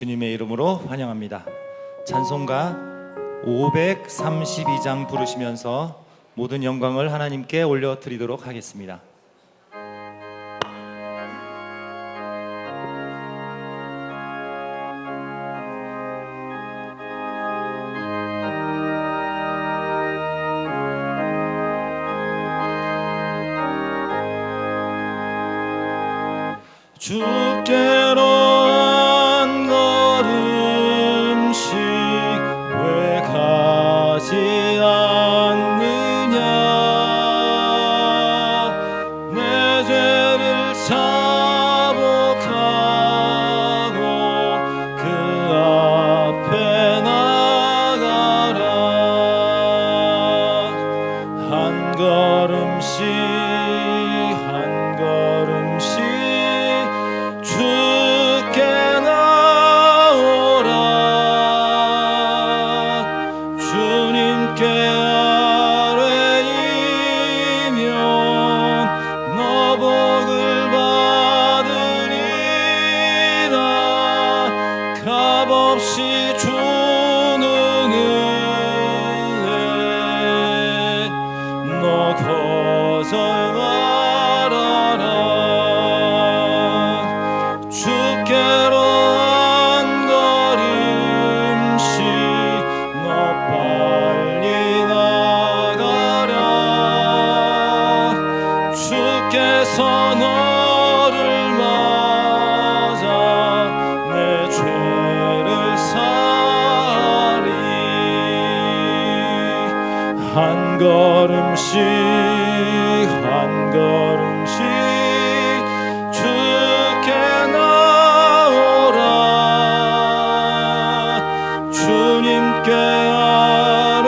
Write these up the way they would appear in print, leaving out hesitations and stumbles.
주님의 이름으로 환영합니다. 찬송가 532장 부르시면서 모든 영광을 하나님께 올려드리도록 하겠습니다. 주께로 한 걸음씩 왜 가지 않느냐. 내 죄를 자복하고 그 앞에 나가라. 한 걸음씩 한 걸음씩 주께 나오라. 주님께 아뢰이면 너 복을 받으리라. 값없이 주는 은혜 너 거절 말아라. 주께로 한 걸음씩 너 빨리 나가라. 주께서 너를 맞아 내 죄를 사하리. 한 걸음씩 한 걸음씩 주께 나오라. 주님께 아뢰이면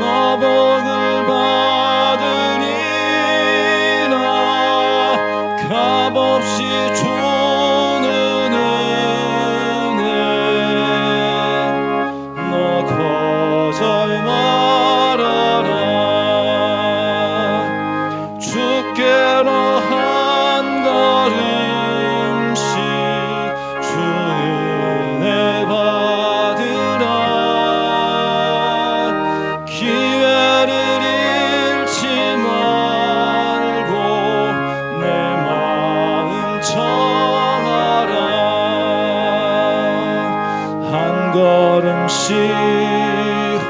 너 복을 받으리라. 값없이 주는 은혜 너 거절 말아라. 주께로 한 걸음씩 주 은혜 받으라. 기회를 잃지 말고 내 마음 정하라. 한 걸음씩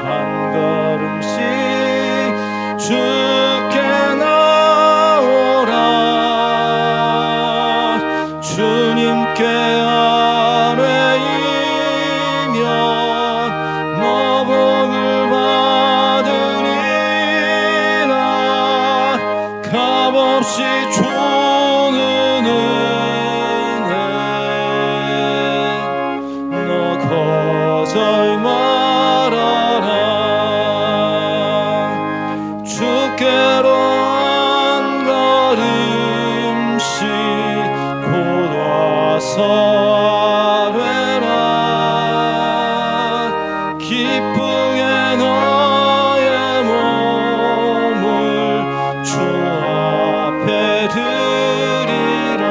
한 걸음씩 주께 나오라. 주님께 아뢰이면 너 복을 받으리라. 값없이 주는 은혜 너 거절 말아라. 주께로 한 걸음씩 곧 와서 아뢰라. 기쁘게 너의 몸을 주 앞에 드리라.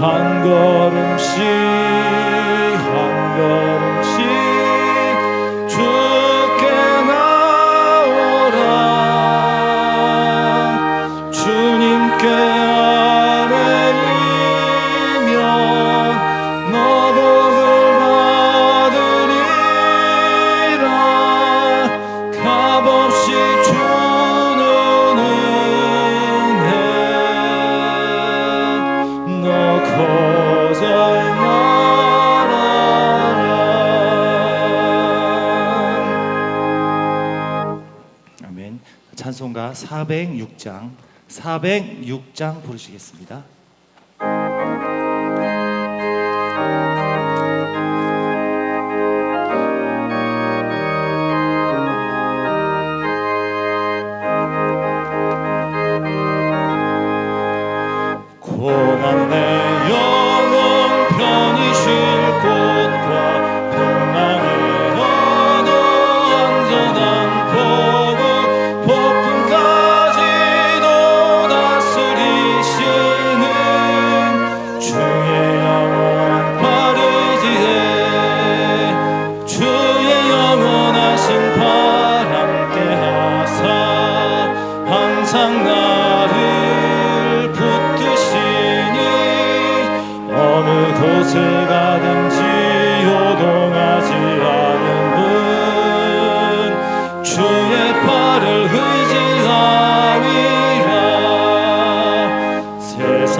한 걸음씩 한 걸음씩 주께 나오라. 주님께 아뢰이면 너 복을 받으리라. 값없이 주는 은혜 너 거절 말아라. 아멘. 찬송가 406장 부르시겠습니다. 고난 내 영혼 편히 쉴 곳과 풍랑의 어느 안전한 포구 폭풍까지도 다스리시는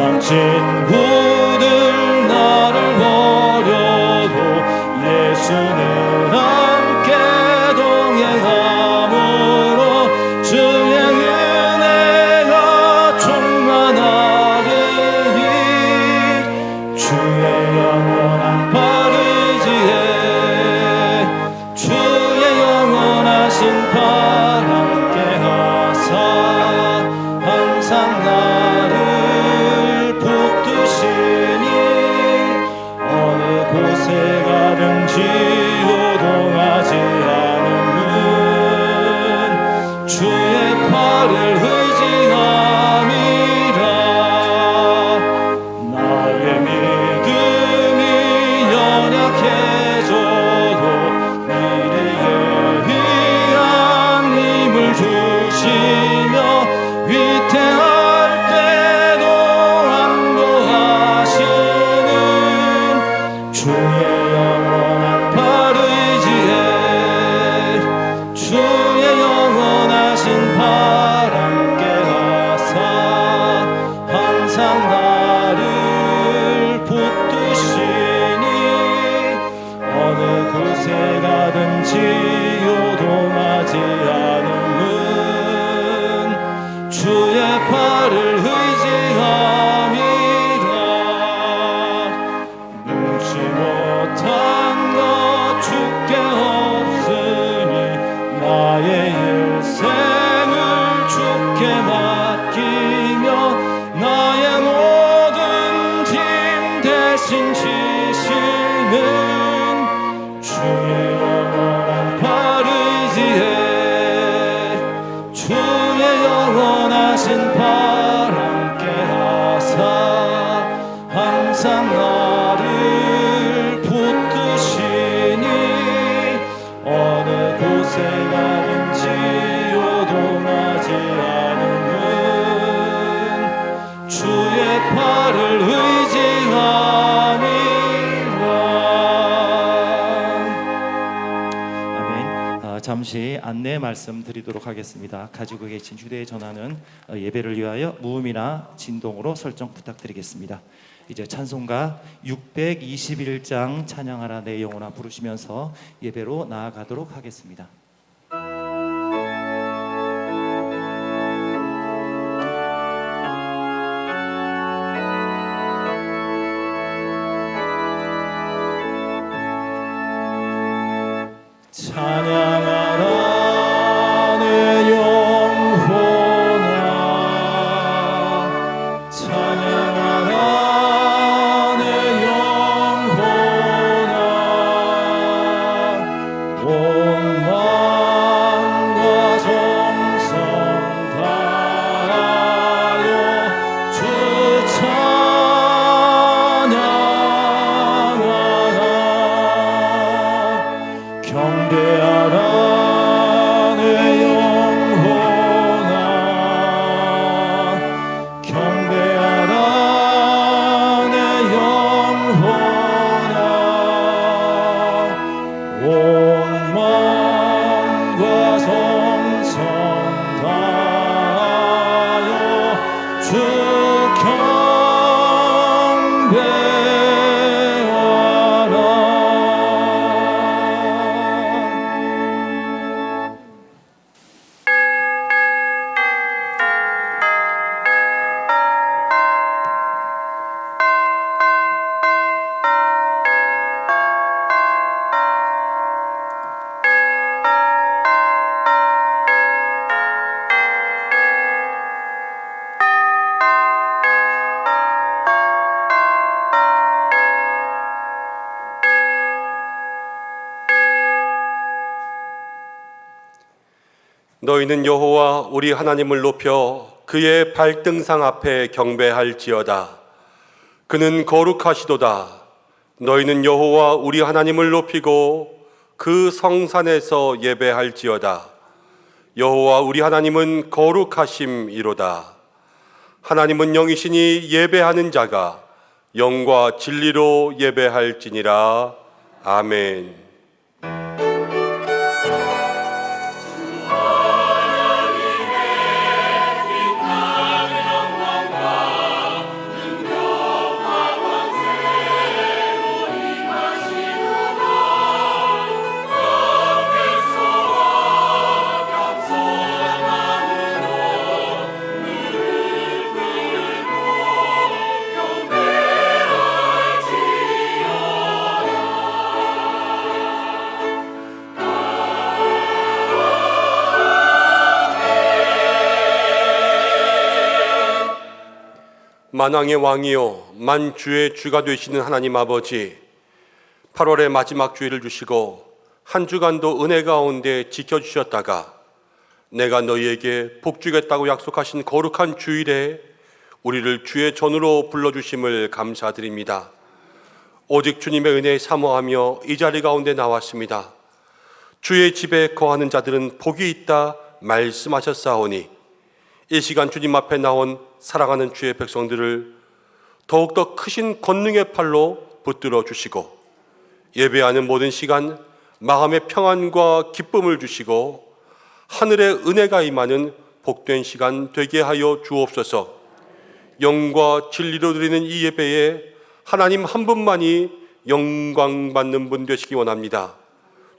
세상 친구들 나를 버려도 예수는 함께 동행함으로 주의 은혜가 충만하리니 주의 영원한 바르지에 주의 영원하신 발 함께 하사 항상 나를 붙드시니 어느 곳에 가든지 요동하지 않음은 주의 팔을 의지함이라. 나의 믿음이 연약해져도 미래에 위한 힘을 주시며 위태할 때도 안도하시는 주의 영원한 팔 의지에 주의 영원하신 발 함께 하사 항상 나를 붙드시니 어느 곳에 가든지 요동하지 않음은 주의 팔을 의지함이라. 능치 못한 것 주께 없으니 나의 일생을 주께 맡기며 나의 모든 짐 대신 지시는 주의 영원한 팔 의지에 주의 영원하신 발 함께 하사 항상 나를 붙드시니 어느 곳에 가든지 요동하지 않음은 주의 팔을 의지함이라. 아멘. 잠시 안내 말씀드리도록 하겠습니다. 가지고 계신 휴대전화는 예배를 위하여 무음이나 진동으로 설정 부탁드리겠습니다. 이제 찬송가 621장 찬양하라 내 영혼아 부르시면서 예배로 나아가도록 하겠습니다. 찬양하라 내 영혼아 찬양하라 내 영혼아 온 마음과 정성 다하여 주 찬양하라. 경배하라 내 영혼아 경배하라 내 영혼아 온 마음과 정성 다하여 주 너희는 여호와 우리 하나님을 높여 그의 발등상 앞에 경배할지어다. 그는 거룩하시도다. 너희는 여호와 우리 하나님을 높이고 그 성산에서 예배할지어다. 여호와 우리 하나님은 거룩하심이로다. 하나님은 영이시니 예배하는 자가 영과 진리로 예배할지니라. 아멘. 만왕의 왕이요 만주의 주가 되시는 하나님 아버지, 8월의 마지막 주일을 주시고 한 주간도 은혜 가운데 지켜주셨다가 내가 너희에게 복주겠다고 약속하신 거룩한 주일에 우리를 주의 전으로 불러주심을 감사드립니다. 오직 주님의 은혜에 사모하며 이 자리 가운데 나왔습니다. 주의 집에 거하는 자들은 복이 있다 말씀하셨사오니 이 시간 주님 앞에 나온 사랑하는 주의 백성들을 더욱더 크신 권능의 팔로 붙들어 주시고 예배하는 모든 시간 마음의 평안과 기쁨을 주시고 하늘의 은혜가 임하는 복된 시간 되게 하여 주옵소서. 영과 진리로 드리는 이 예배에 하나님 한 분만이 영광 받는 분 되시기 원합니다.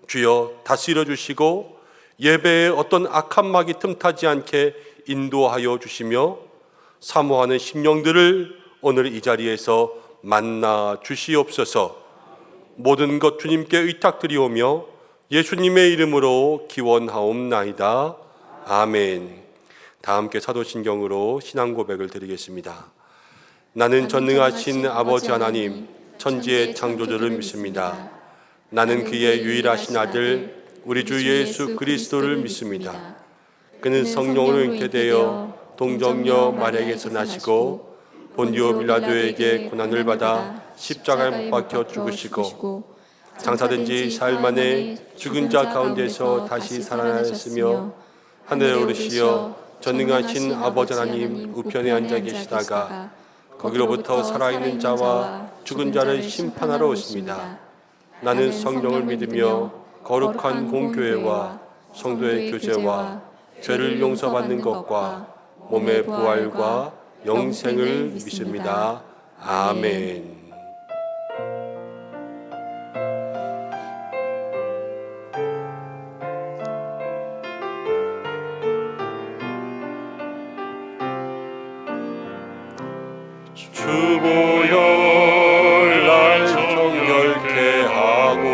주여 다스려 주시고 예배에 어떤 악한 막이 틈타지 않게 인도하여 주시며 사모하는 심령들을 오늘 이 자리에서 만나 주시옵소서. 모든 것 주님께 의탁드리오며 예수님의 이름으로 기원하옵나이다. 아멘. 다 함께 사도신경으로 신앙 고백을 드리겠습니다. 나는 전능하신 아버지 하나님 천지의 창조주를 믿습니다. 나는 그의 유일하신 아들 우리 주 예수 그리스도를 믿습니다. 그는 성령으로 잉태되어 동정녀 마리아에게서 나시고 본디오 빌라도에게 고난을 받아 십자가에 못 박혀 죽으시고 장사된 지 사흘 만에 죽은 자 가운데서 다시 살아나셨으며 하늘에 오르시어 전능하신 아버지 하나님 우편에 앉아 계시다가 거기로부터 살아있는 자와 죽은 자를 심판하러 오십니다. 나는 성령을 믿으며 거룩한 공교회와 성도의 교제와 죄를 용서받는 것과 몸의 부활과 영생을 믿습니다. 아멘. 주보혈 날 정결케 하고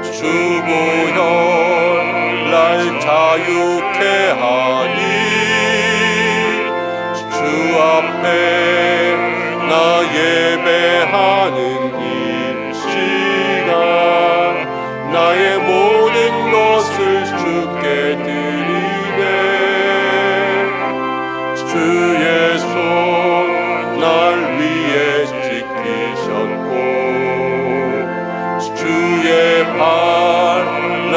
주보혈 날 자유케 하니 주 앞에 나 예배하는 이 시간 나의 모든 것을 주께 드리네. 주의 손 날 위에 지키셨고 주의 발 날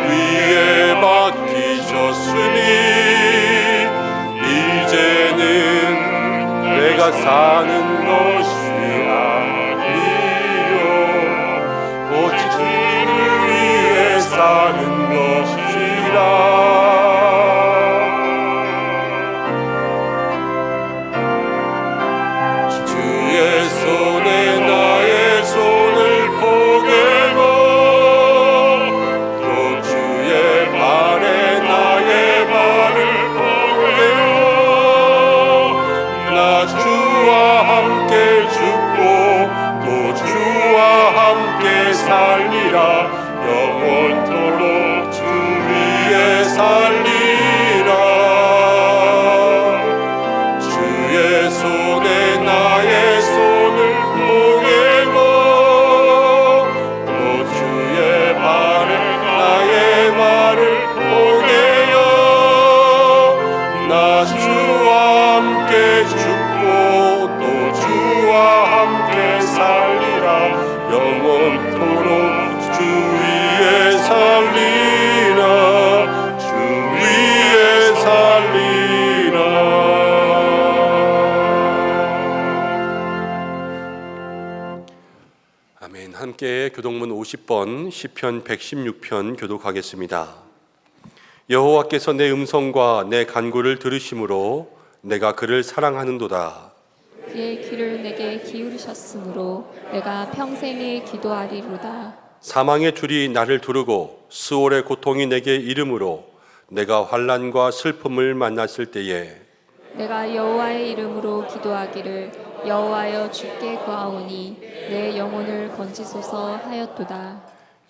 위에 맡기셨으니 이제는 내가 사는 것이 아니요 오직 주를 위해 사는 것이라. 주의 손에 나의 손을 포개고 또 주의 발에 나의 발을 포개고 나 주와 함께 죽고 또 주와 함께 살리라. 영원토록 주 위에 살리라. 주의 손에 나의 손을 포개고 또 주의 발에 나의 발을 포개어 나 주와 함께 죽고 또 주와 함께 살리라. 영원토록 주 위에 살리라. 주 위에 살리라. 아멘. 함께 교동문 50번 시편 116편 교독하겠습니다. 여호와께서 내 음성과 내 간구를 들으심으로 내가 그를 사랑하는도다. 그의 귀를 내게 기울이셨으므로 내가 평생에 기도하리로다. 사망의 줄이 나를 두르고 스올의 고통이 내게 이름으로 내가 환난과 슬픔을 만났을 때에 내가 여호와의 이름으로 기도하기를 여호와여 주께 구하오니 내 영혼을 건지소서 하였도다.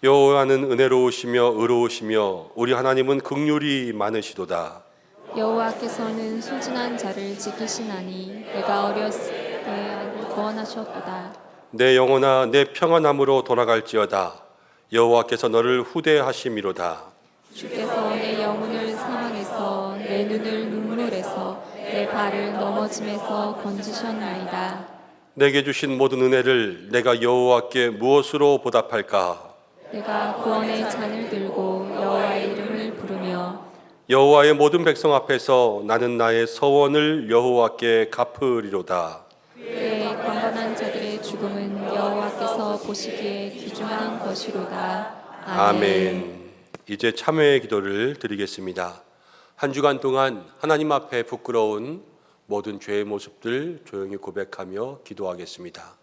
여호와는 은혜로우시며 의로우시며 우리 하나님은 긍휼이 많으시도다. 여호와께서는 순진한 자를 지키시나니 내가 어렸을 때 구원하셨도다. 내 영혼아 내 평안함으로 돌아갈지어다. 여호와께서 너를 후대하심이로다. 주께서 내 영혼을 사망에서 내 눈을 눈물에서 내 발을 넘어짐에서 건지셨나이다. 내게 주신 모든 은혜를 내가 여호와께 무엇으로 보답할까? 내가 구원의 잔을 들고 여호와의 이름을 부르며 여호와의 모든 백성 앞에서 나는 나의 서원을 여호와께 갚으리로다. 그의 강건한 자들의 죽음은 여호와께서 보시기에 귀중한 것이로다. 아멘. 이제 참회의 기도를 드리겠습니다. 한 주간 동안 하나님 앞에 부끄러운 모든 죄의 모습들 조용히 고백하며 기도하겠습니다.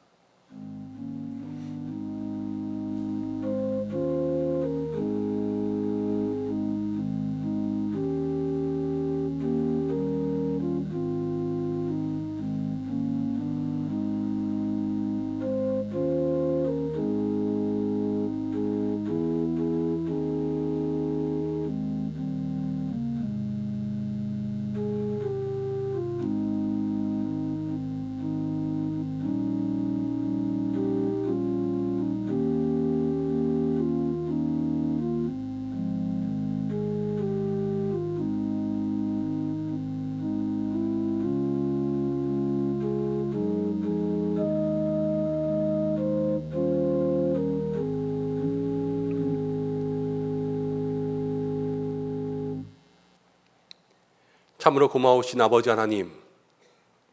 참으로 고마우신 아버지 하나님,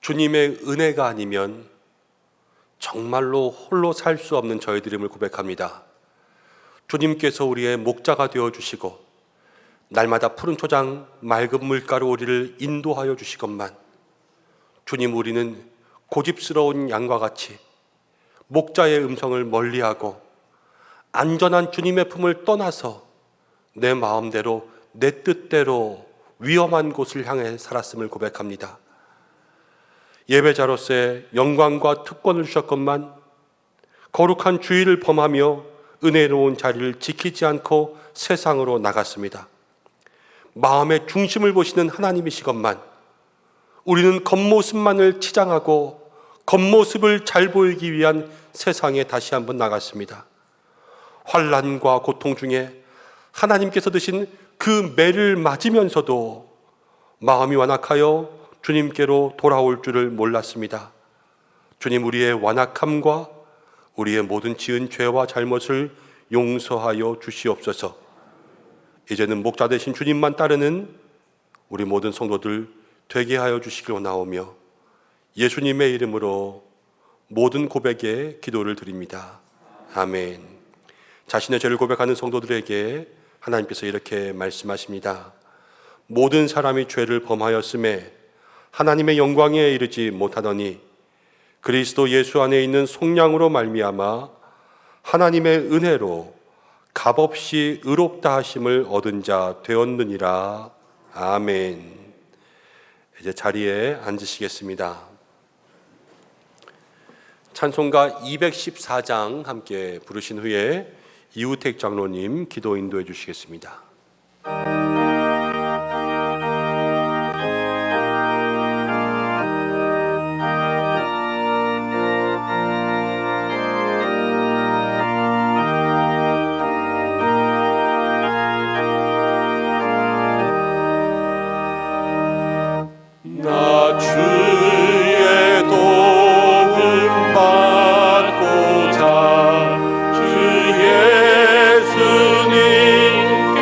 주님의 은혜가 아니면 정말로 홀로 살 수 없는 저희들임을 고백합니다. 주님께서 우리의 목자가 되어주시고 날마다 푸른 초장 맑은 물가로 우리를 인도하여 주시건만 주님, 우리는 고집스러운 양과 같이 목자의 음성을 멀리하고 안전한 주님의 품을 떠나서 내 마음대로 내 뜻대로 위험한 곳을 향해 살았음을 고백합니다. 예배자로서의 영광과 특권을 주셨건만 거룩한 주의를 범하며 은혜로운 자리를 지키지 않고 세상으로 나갔습니다. 마음의 중심을 보시는 하나님이시건만 우리는 겉모습만을 치장하고 겉모습을 잘 보이기 위한 세상에 다시 한번 나갔습니다. 환난과 고통 중에 하나님께서 드신 그 매를 맞으면서도 마음이 완악하여 주님께로 돌아올 줄을 몰랐습니다. 주님, 우리의 완악함과 우리의 모든 지은 죄와 잘못을 용서하여 주시옵소서. 이제는 목자 되신 주님만 따르는 우리 모든 성도들 되게 하여 주시기로 나오며 예수님의 이름으로 모든 고백에 기도를 드립니다. 아멘. 자신의 죄를 고백하는 성도들에게 하나님께서 이렇게 말씀하십니다. 모든 사람이 죄를 범하였음에 하나님의 영광에 이르지 못하더니 그리스도 예수 안에 있는 속량으로 말미암아 하나님의 은혜로 값없이 의롭다 하심을 얻은 자 되었느니라. 아멘. 이제 자리에 앉으시겠습니다. 찬송가 214장 함께 부르신 후에 이우택 장로님 기도 인도해 주시겠습니다. 나 주의 도움 받고자 주 예수님께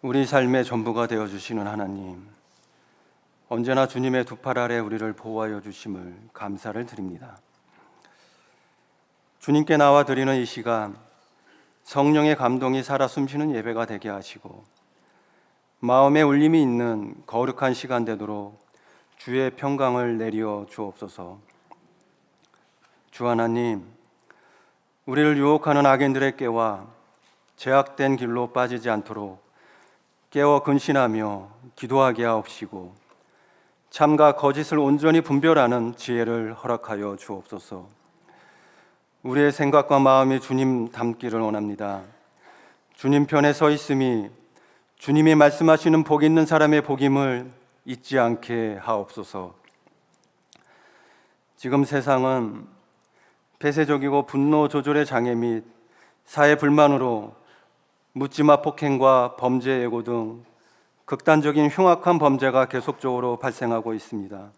우리 삶의 전부가 되어주시는 하나님, 언제나 주님의 두 팔 아래 우리를 보호하여 주심을 감사를 드립니다. 주님께 나와 드리는 이 시간, 성령의 감동이 살아 숨쉬는 예배가 되게 하시고 마음에 울림이 있는 거룩한 시간 되도록 주의 평강을 내려 주옵소서. 주 하나님, 우리를 유혹하는 악인들의 깨와 제약된 길로 빠지지 않도록 깨어 근신하며 기도하게 하옵시고 참과 거짓을 온전히 분별하는 지혜를 허락하여 주옵소서. 우리의 생각과 마음이 주님 닮기를 원합니다. 주님 편에 서 있음이 주님이 말씀하시는 복 있는 사람의 복임을 잊지 않게 하옵소서. 지금 세상은 폐쇄적이고 분노 조절의 장애 및 사회 불만으로 묻지마 폭행과 범죄 예고 등 극단적인 흉악한 범죄가 계속적으로 발생하고 있습니다.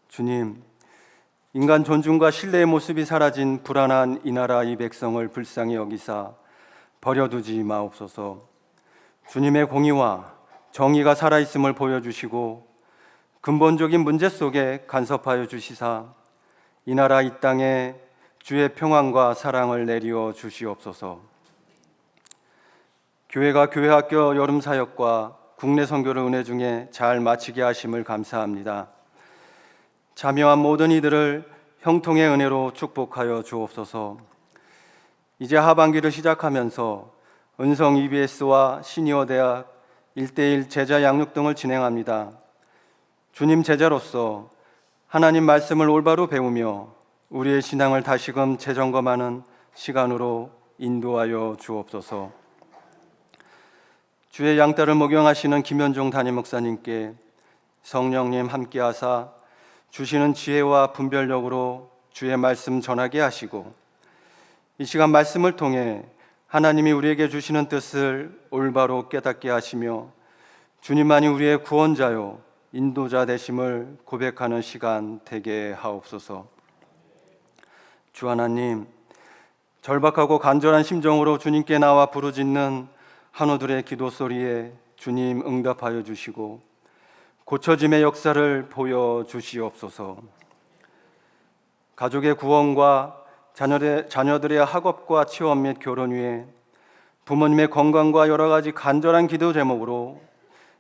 주님, 인간 존중과 신뢰의 모습이 사라진 불안한 이 나라 이 백성을 불쌍히 여기사 버려두지 마옵소서. 주님의 공의와 정의가 살아있음을 보여주시고 근본적인 문제 속에 간섭하여 주시사 이 나라 이 땅에 주의 평안과 사랑을 내리어 주시옵소서. 교회가 교회학교 여름사역과 국내 선교를 은혜 중에 잘 마치게 하심을 감사합니다. 참여한 모든 이들을 형통의 은혜로 축복하여 주옵소서. 이제 하반기를 시작하면서 은성 EBS와 시니어 대학 1:1 제자 양육 등을 진행합니다. 주님 제자로서 하나님 말씀을 올바로 배우며 우리의 신앙을 다시금 재점검하는 시간으로 인도하여 주옵소서. 주의 양떼를 목용하시는 김현종 담임 목사님께 성령님 함께하사 주시는 지혜와 분별력으로 주의 말씀 전하게 하시고 이 시간 말씀을 통해 하나님이 우리에게 주시는 뜻을 올바로 깨닫게 하시며 주님만이 우리의 구원자요 인도자 되심을 고백하는 시간 되게 하옵소서. 주 하나님, 절박하고 간절한 심정으로 주님께 나와 부르짖는 한우들의 기도 소리에 주님 응답하여 주시고 고쳐짐의 역사를 보여주시옵소서. 가족의 구원과 자녀들의 학업과 취업 및 결혼 위에 부모님의 건강과 여러 가지 간절한 기도 제목으로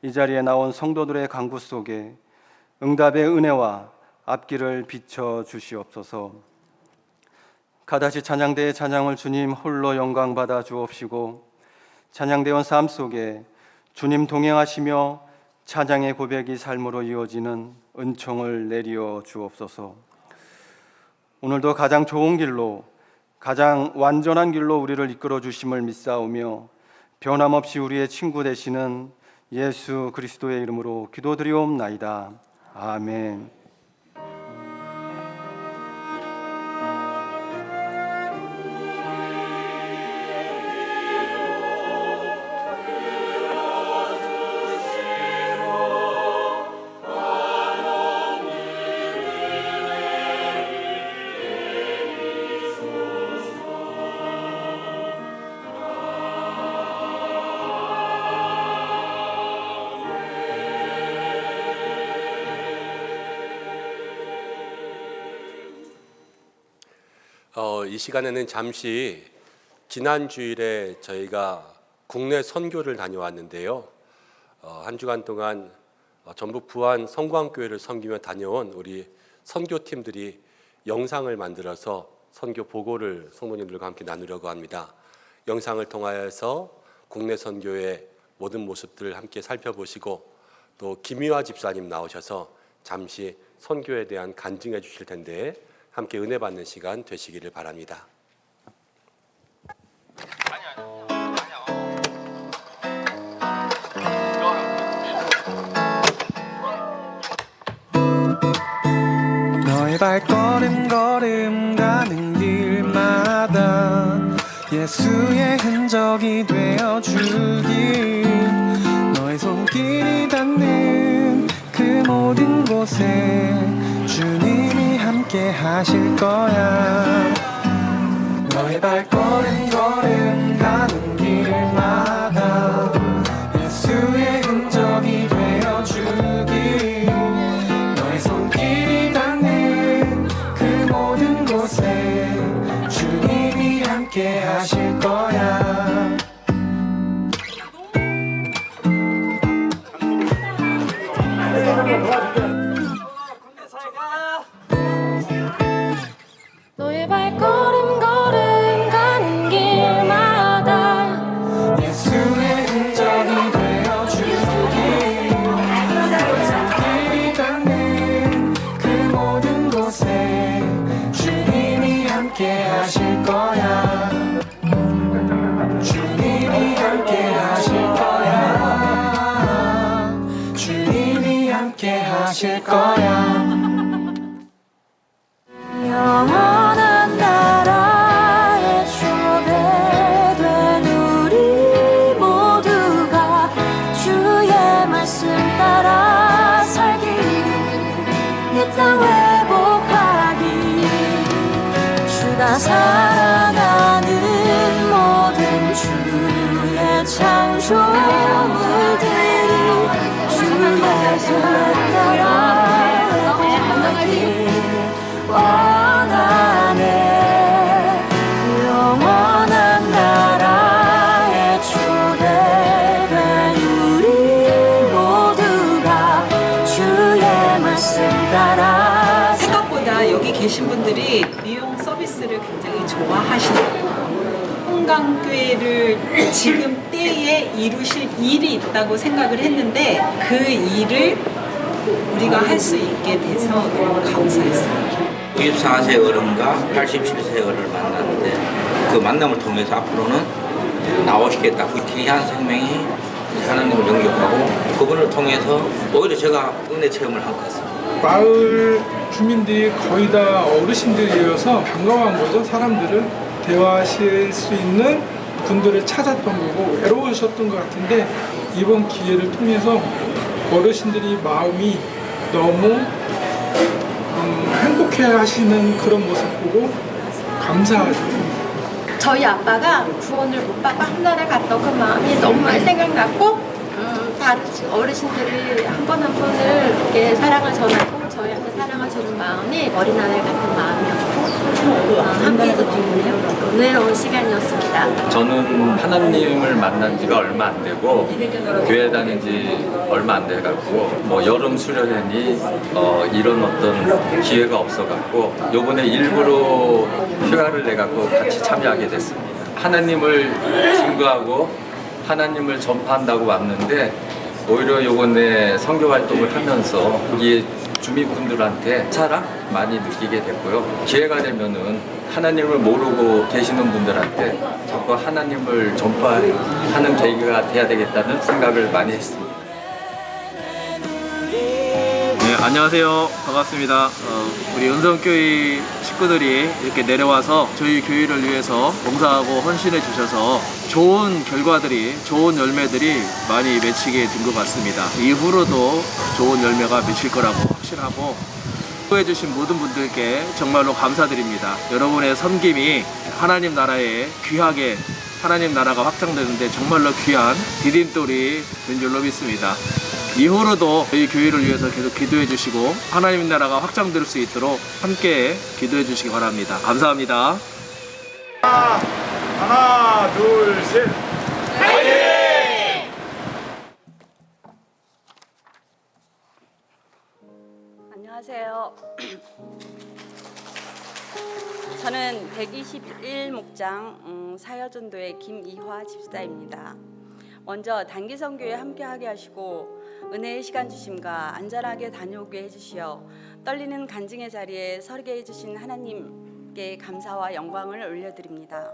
이 자리에 나온 성도들의 간구 속에 응답의 은혜와 앞길을 비춰 주시옵소서. 가다시 찬양대의 찬양을 주님 홀로 영광 받아 주옵시고 찬양대원 삶 속에 주님 동행하시며 찬양의 고백이 삶으로 이어지는 은총을 내리어 주옵소서. 오늘도 가장 좋은 길로 가장 완전한 길로 우리를 이끌어 주심을 믿사오며 변함없이 우리의 친구 되시는 예수 그리스도의 이름으로 기도드리옵나이다. 아멘. 이 시간에는 잠시 지난 주일에 저희가 국내 선교를 다녀왔는데요. 한 주간 동안 전북 부안 성광교회를 섬기며 다녀온 우리 선교팀들이 영상을 만들어서 선교 보고를 성도님들과 함께 나누려고 합니다. 영상을 통하여서 국내 선교의 모든 모습들을 함께 살펴보시고 또 김희화 집사님 나오셔서 잠시 선교에 대한 간증해 주실 텐데 함께 은혜 받는 시간 되시기를 바랍니다. 너의 발걸음 걸음 가는 길마다 예수의 흔적이 되어주길 너의 손길이 닿는 그 모든 곳에 주님이 함께 하실 거야. 너의 발걸음 걸음 가는 길마다 예수 주실 거야. 영원한 나라에 초대된 우리 모두가 주의 말씀 따라 살기, 이 땅 회복하기, 주가 사랑하는 모든 주의 창조물들이 주의 뜻 따라 회복하기 원하네. 영원한 나라에 초대된 우리 모두가 주의 말씀 따라. 생각보다 여기 계신 분들이 미용 서비스를 굉장히 좋아하시더라고요. 홍강교회를 지금 때에 이루실 일이 있다고 생각을 했는데 그 일을 우리가 할 수 있게 돼서 너무 감사했어요. 94세 어른과 87세 어른을 만났는데 그 만남을 통해서 앞으로는 나오시겠다. 그 귀한 생명이 하나님을 영접하고 그분을 통해서 오히려 제가 은혜 체험을 한 것 같습니다. 마을 주민들이 거의 다 어르신들이어서 반가워한 거죠. 사람들은 대화하실 수 있는 분들을 찾았던 거고 외로우셨던 것 같은데 이번 기회를 통해서 어르신들이 마음이 너무 행복해 하시는 그런 모습 보고 감사하죠. 저희 아빠가 구원을 못 받고 한나라 갔던 그 마음이 너무 많이 생각났고 다 어르신들이 한 분 한 분을 이렇게 사랑을 전하고 저희한테 사랑을 주는 마음이 어린아이 같은 마음이었고 함께해서 너무 은혜로운 시간이었습니다. 저는 하나님을 만난 지가 얼마 안 되고 교회 다닌 지 얼마 안 돼갖고 뭐 여름 수련회니 이런 어떤 기회가 없어갖고 요번에 일부러 휴가를 내갖고 같이 참여하게 됐습니다. 하나님을 증거하고 하나님을 전파한다고 왔는데 오히려 요번에 선교 활동을 하면서 이 주민분들한테 사랑 많이 느끼게 됐고요. 기회가 되면은 하나님을 모르고 계시는 분들한테 자꾸 하나님을 전파하는 계기가 돼야 되겠다는 생각을 많이 했습니다. 네, 안녕하세요. 반갑습니다. 우리 은성교회 식구들이 이렇게 내려와서 저희 교회를 위해서 봉사하고 헌신해 주셔서 좋은 결과들이, 좋은 열매들이 많이 맺히게 된 것 같습니다. 이후로도 좋은 열매가 맺힐 거라고 확신하고 해주신 모든 분들께 정말로 감사드립니다. 여러분의 섬김이 하나님 나라에 귀하게, 하나님 나라가 확장되는데 정말로 귀한 디딤돌이 된 줄로 믿습니다. 이후로도 저희 교회를 위해서 계속 기도해 주시고 하나님 나라가 확장될 수 있도록 함께 기도해 주시기 바랍니다. 감사합니다. 하나, 둘, 셋. 화이팅! 안녕하세요. 저는 121목장 사여전도의 김이화 집사입니다. 먼저 단기선교에 함께하게 하시고 은혜의 시간 주심과 안전하게 다녀오게 해주시어 떨리는 간증의 자리에 서게 해주신 하나님께 감사와 영광을 올려드립니다.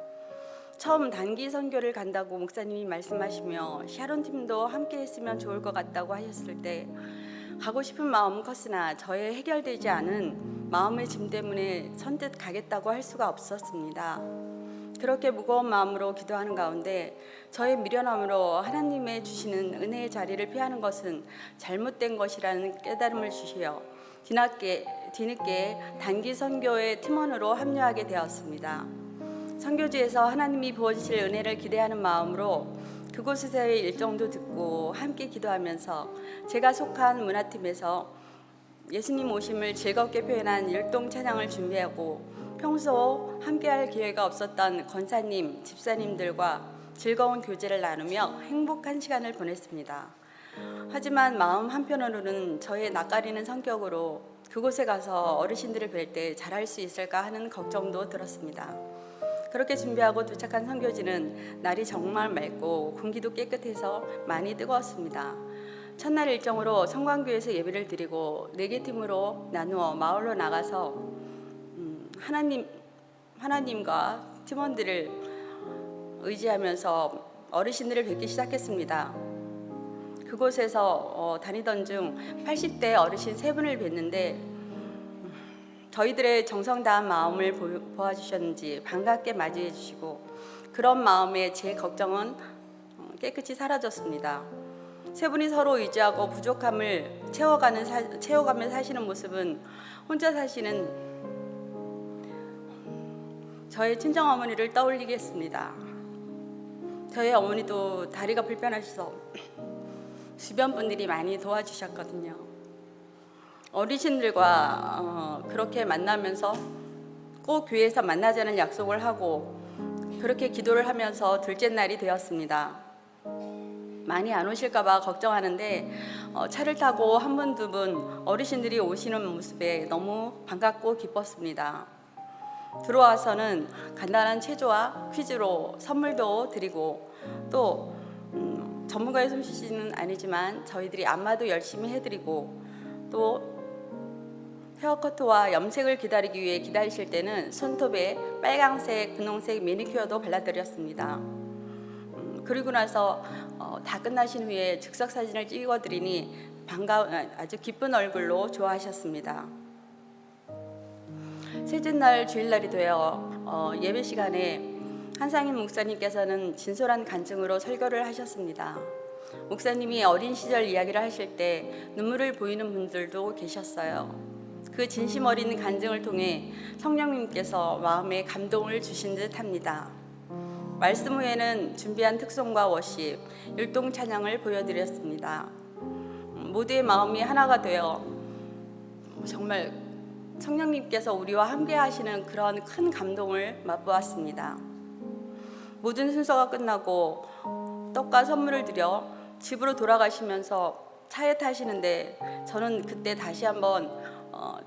처음 단기 선교를 간다고 목사님이 말씀하시며 샤론 팀도 함께 했으면 좋을 것 같다고 하셨을 때 가고 싶은 마음은 컸으나 저의 해결되지 않은 마음의 짐 때문에 선뜻 가겠다고 할 수가 없었습니다. 그렇게 무거운 마음으로 기도하는 가운데 저의 미련함으로 하나님의 주시는 은혜의 자리를 피하는 것은 잘못된 것이라는 깨달음을 주시어 뒤늦게 단기 선교의 팀원으로 합류하게 되었습니다. 선교지에서 하나님이 부어주실 은혜를 기대하는 마음으로 그곳에서의 일정도 듣고 함께 기도하면서 제가 속한 문화팀에서 예수님 오심을 즐겁게 표현한 율동 찬양을 준비하고 평소 함께할 기회가 없었던 권사님, 집사님들과 즐거운 교제를 나누며 행복한 시간을 보냈습니다. 하지만 마음 한편으로는 저의 낯가리는 성격으로 그곳에 가서 어르신들을 뵐 때 잘할 수 있을까 하는 걱정도 들었습니다. 그렇게 준비하고 도착한 선교지는 날이 정말 맑고 공기도 깨끗해서 많이 뜨거웠습니다. 첫날 일정으로 성광교에서 예배를 드리고 4개 팀으로 나누어 마을로 나가서 하나님과 팀원들을 의지하면서 어르신들을 뵙기 시작했습니다. 그곳에서 다니던 중 80대 어르신 3분을 뵀는데 저희들의 정성 다한 마음을 보아주셨는지 반갑게 맞이해 주시고 그런 마음에 제 걱정은 깨끗이 사라졌습니다. 3분이 서로 의지하고 부족함을 채워가며 사시는 모습은 혼자 사시는 저의 친정어머니를 떠올리게 했습니다. 저희 어머니도 다리가 불편하셔서 주변 분들이 많이 도와주셨거든요. 어르신들과 그렇게 만나면서 꼭 교회에서 만나자는 약속을 하고 그렇게 기도를 하면서 둘째 날이 되었습니다. 많이 안 오실까 봐 걱정하는데 차를 타고 한 분, 두 분 어르신들이 오시는 모습에 너무 반갑고 기뻤습니다. 들어와서는 간단한 체조와 퀴즈로 선물도 드리고 또 전문가의 솜씨는 아니지만 저희들이 안마도 열심히 해드리고 또 헤어커트와 염색을 기다리기 위해 기다리실 때는 손톱에 빨강색, 분홍색 매니큐어도 발라드렸습니다. 그리고 나서 다 끝나신 후에 즉석 사진을 찍어드리니 아주 기쁜 얼굴로 좋아하셨습니다. 셋째 날 주일날이 되어 예배 시간에 한상인 목사님께서는 진솔한 간증으로 설교를 하셨습니다. 목사님이 어린 시절 이야기를 하실 때 눈물을 보이는 분들도 계셨어요. 그 진심 어린 간증을 통해 성령님께서 마음에 감동을 주신 듯 합니다. 말씀 후에는 준비한 특송과 워십, 율동 찬양을 보여드렸습니다. 모두의 마음이 하나가 되어 정말 성령님께서 우리와 함께 하시는 그런 큰 감동을 맛보았습니다. 모든 순서가 끝나고 떡과 선물을 드려 집으로 돌아가시면서 차에 타시는데 저는 그때 다시 한번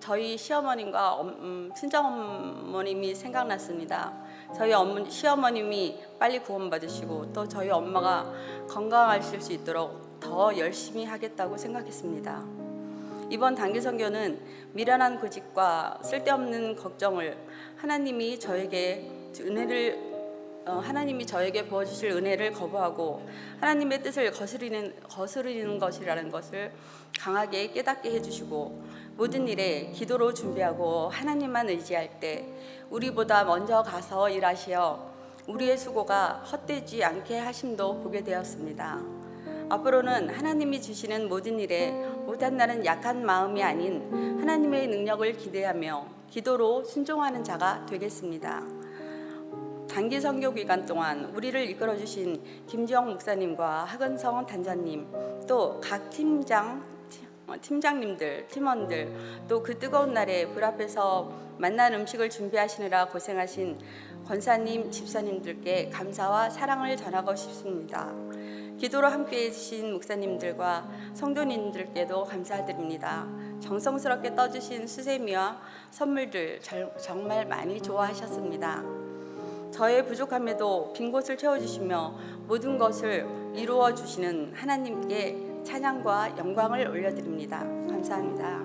저희 시어머님과 친정어머님이 생각났습니다. 저희 시어머님이 빨리 구원받으시고 또 저희 엄마가 건강하실 수 있도록 더 열심히 하겠다고 생각했습니다. 이번 단기 선교는 미련한 고집과 쓸데없는 걱정을 하나님이 저에게 부어주실 은혜를 거부하고 하나님의 뜻을 거스르는 것이라는 것을 강하게 깨닫게 해주시고 모든 일에 기도로 준비하고 하나님만 의지할 때 우리보다 먼저 가서 일하시어 우리의 수고가 헛되지 않게 하심도 보게 되었습니다. 앞으로는 하나님이 주시는 모든 일에 못한다는 약한 마음이 아닌 하나님의 능력을 기대하며 기도로 순종하는 자가 되겠습니다. 단기 선교 기간 동안 우리를 이끌어 주신 김지영 목사님과 하근성 단장님, 또 각 팀장님들, 팀원들, 또 그 뜨거운 날에 불 앞에서 만난 음식을 준비하시느라 고생하신 권사님, 집사님들께 감사와 사랑을 전하고 싶습니다. 기도로 함께해 주신 목사님들과 성도님들께도 감사드립니다. 정성스럽게 떠주신 수세미와 선물들 정말 많이 좋아하셨습니다. 저의 부족함에도 빈 곳을 채워주시며 모든 것을 이루어 주시는 하나님께 찬양과 영광을 올려드립니다. 감사합니다.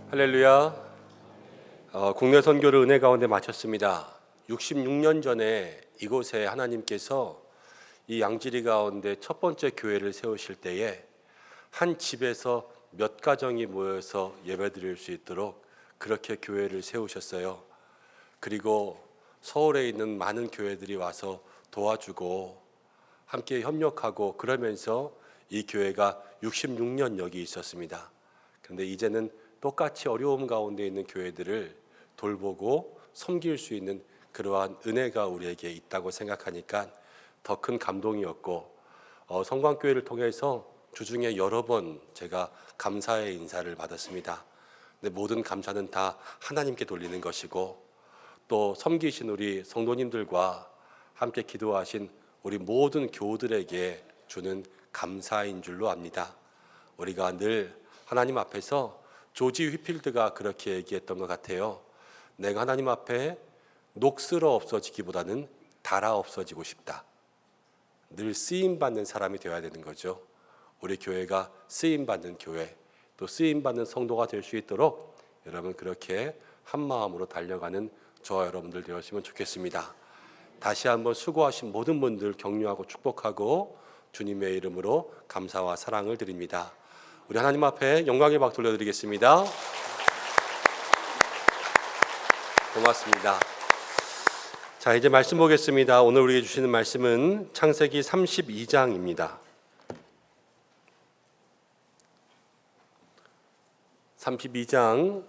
할렐루야. 국내 선교를 은혜 가운데 마쳤습니다. 66년 전에 이곳에 하나님께서 이 양지리 가운데 첫 번째 교회를 세우실 때에 한 집에서 몇 가정이 모여서 예배드릴 수 있도록 그렇게 교회를 세우셨어요. 그리고 서울에 있는 많은 교회들이 와서 도와주고 함께 협력하고 그러면서 이 교회가 66년 여기 있었습니다. 그런데 이제는 똑같이 어려움 가운데 있는 교회들을 돌보고 섬길 수 있는 그러한 은혜가 우리에게 있다고 생각하니까 더 큰 감동이었고 성광교회를 통해서 주중에 여러 번 제가 감사의 인사를 받았습니다. 근데 모든 감사는 다 하나님께 돌리는 것이고 또 섬기신 우리 성도님들과 함께 기도하신 우리 모든 교우들에게 주는 감사인 줄로 압니다. 우리가 늘 하나님 앞에서 조지 휘필드가 그렇게 얘기했던 것 같아요. 내가 하나님 앞에 녹슬어 없어지기보다는 닳아 없어지고 싶다. 늘 쓰임받는 사람이 되어야 되는 거죠. 우리 교회가 쓰임받는 교회, 또 쓰임받는 성도가 될 수 있도록 여러분 그렇게 한 마음으로 달려가는 저와 여러분들 되었으면 좋겠습니다. 다시 한번 수고하신 모든 분들 격려하고 축복하고 주님의 이름으로 감사와 사랑을 드립니다. 우리 하나님 앞에 영광의 박 돌려드리겠습니다. 고맙습니다. 자, 이제 말씀 보겠습니다. 오늘 우리에게 주시는 말씀은 창세기 32장입니다. 32장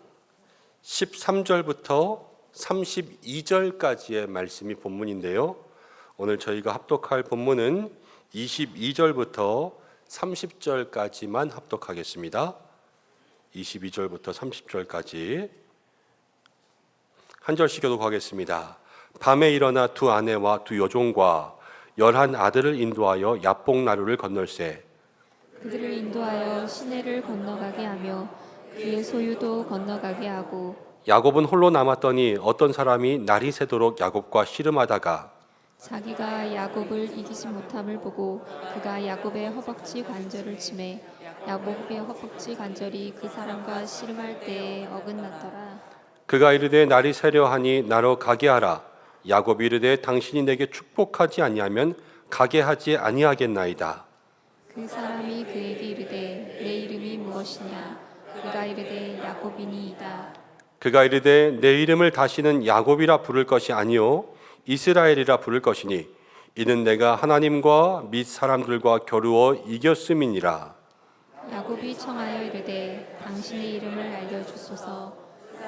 13절부터 32절까지의 말씀이 본문인데요. 오늘 저희가 합독할 본문은 22절부터 30절까지만 합독하겠습니다. 22절부터 30절까지 한 절씩 교독하겠습니다. 밤에 일어나 두 아내와 두 여종과 11 아들을 인도하여 야복 나루를 건널세. 그들을 인도하여 시내를 건너가게 하며 그의 소유도 건너가게 하고 야곱은 홀로 남았더니 어떤 사람이 날이 새도록 야곱과 씨름하다가 자기가 야곱을 이기지 못함을 보고 그가 야곱의 허벅지 관절을 치매 야곱의 허벅지 관절이 그 사람과 씨름할 때에 어긋났더라. 그가 이르되 날이 새려 하니 나로 가게 하라. 야곱이 이르되 당신이 내게 축복하지 아니하면 가게 하지 아니하겠나이다. 그 사람이 그에게 이르되 내 이름이 무엇이냐. 그가 이르되 야곱이니이다. 그가 이르되 내 이름을 다시는 야곱이라 부를 것이 아니요 이스라엘이라 부를 것이니 이는 내가 하나님과 및 사람들과 겨루어 이겼음이니라. 야곱이 청하여 이르되 당신의 이름을 알려주소서.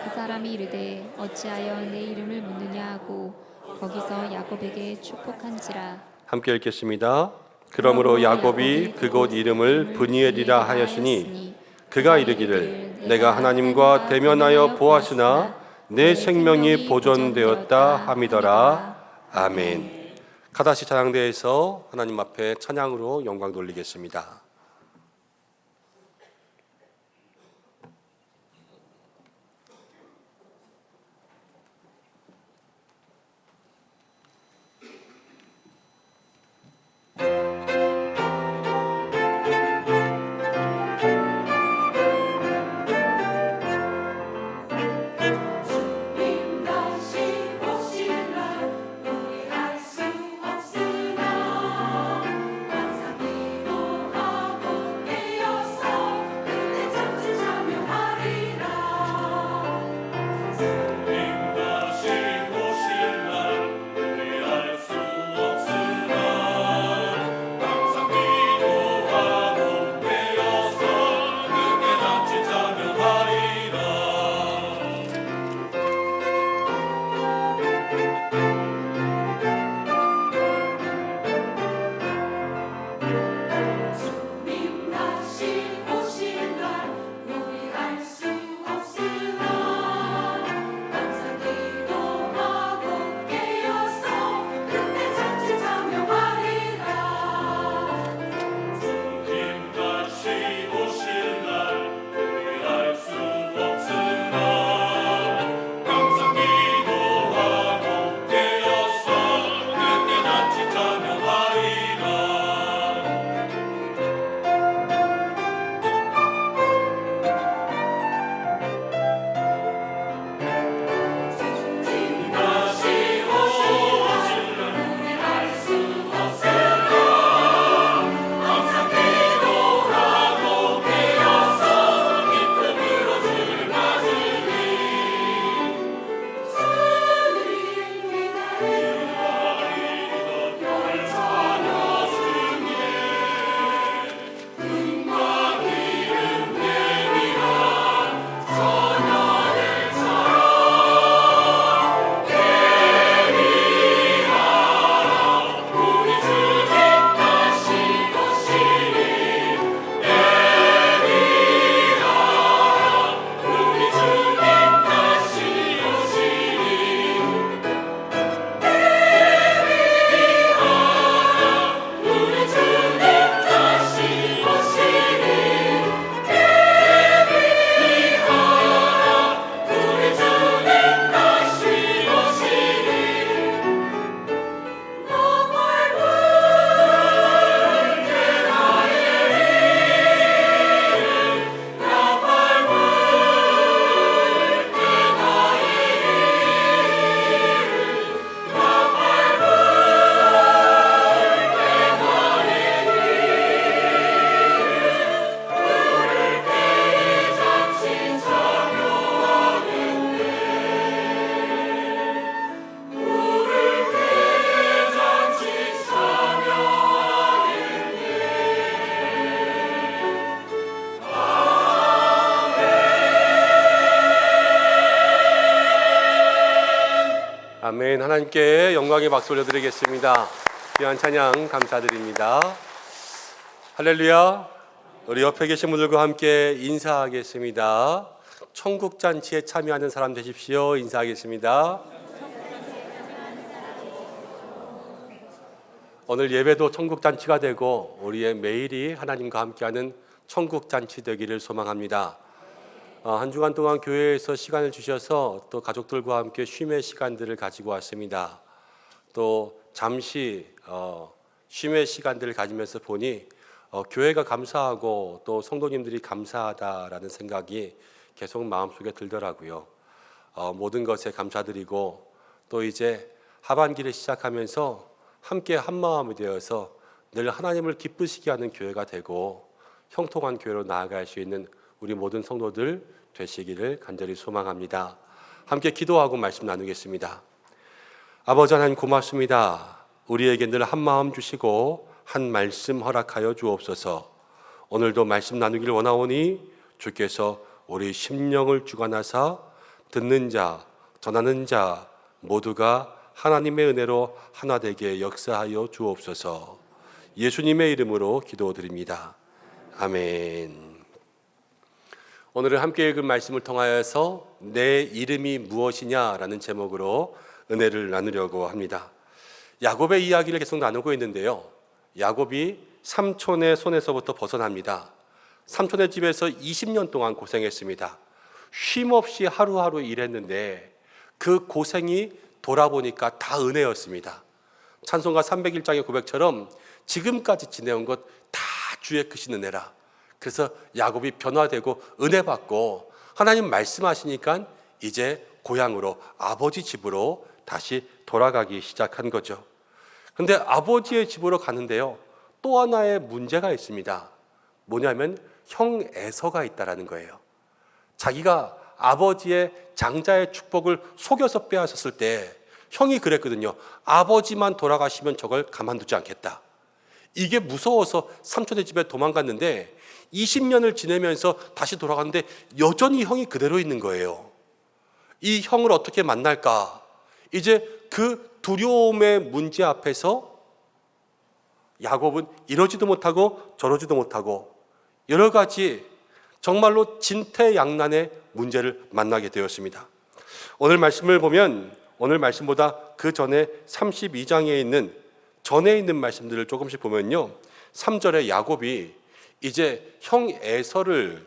그 사람이 이르되 어찌하여 내 이름을 묻느냐 하고 거기서 야곱에게 축복한지라. 함께 읽겠습니다. 그러므로 야곱이 그곳 이름을 브니엘이라 하였으니 그가 이르기를 내가 하나님과 대면하여 보았으나 내 생명이 보존되었다 함이더라. 아멘. 가다시 찬양대에서 하나님 앞에 찬양으로 영광 돌리겠습니다. 수 없으나 항상 기도하고 아멘. 하나님께 영광의 박수 올려드리겠습니다. 귀한 찬양 감사드립니다. 할렐루야. 우리 옆에 계신 분들과 함께 인사하겠습니다. 천국잔치에 참여하는 사람 되십시오. 인사하겠습니다. 오늘 예배도 천국잔치가 되고 우리의 매일이 하나님과 함께하는 천국잔치 되기를 소망합니다. 한 주간 동안 교회에서 시간을 주셔서 또 가족들과 함께 쉼의 시간들을 가지고 왔습니다. 또 잠시 쉼의 시간들을 가지면서 보니 교회가 감사하고 또 성도님들이 감사하다라는 생각이 계속 마음속에 들더라고요. 모든 것에 감사드리고 또 이제 하반기를 시작하면서 함께 한마음이 되어서 늘 하나님을 기쁘시게 하는 교회가 되고 형통한 교회로 나아갈 수 있는 우리 모든 성도들 되시기를 간절히 소망합니다. 함께 기도하고 말씀 나누겠습니다. 아버지 하나님 고맙습니다. 우리에게 늘 한마음 주시고 한 말씀 허락하여 주옵소서. 오늘도 말씀 나누기를 원하오니 주께서 우리 심령을 주관하사 듣는 자, 전하는 자 모두가 하나님의 은혜로 하나 되게 역사하여 주옵소서. 예수님의 이름으로 기도드립니다. 아멘. 오늘은 함께 읽은 말씀을 통하여서 내 이름이 무엇이냐라는 제목으로 은혜를 나누려고 합니다. 야곱의 이야기를 계속 나누고 있는데요. 야곱이 삼촌의 손에서부터 벗어납니다. 삼촌의 집에서 20년 동안 고생했습니다. 쉼없이 하루하루 일했는데 그 고생이 돌아보니까 다 은혜였습니다. 찬송가 301장의 고백처럼 지금까지 지내온 것 다 주의 크신 은혜라. 그래서 야곱이 변화되고 은혜 받고 하나님 말씀하시니까 이제 고향으로 아버지 집으로 다시 돌아가기 시작한 거죠. 그런데 아버지의 집으로 가는데요, 또 하나의 문제가 있습니다. 뭐냐면 형 에서가 있다라는 거예요. 자기가 아버지의 장자의 축복을 속여서 빼앗았을 때 형이 그랬거든요. 아버지만 돌아가시면 저걸 가만두지 않겠다. 이게 무서워서 삼촌의 집에 도망갔는데 20년을 지내면서 다시 돌아갔는데 여전히 형이 그대로 있는 거예요. 이 형을 어떻게 만날까? 이제 그 두려움의 문제 앞에서 야곱은 이러지도 못하고 저러지도 못하고 여러 가지 정말로 진퇴양난의 문제를 만나게 되었습니다. 오늘 말씀을 보면 오늘 말씀보다 그 전에 32장에 있는 전에 있는 말씀들을 조금씩 보면요, 3절에 야곱이 이제 형 에서를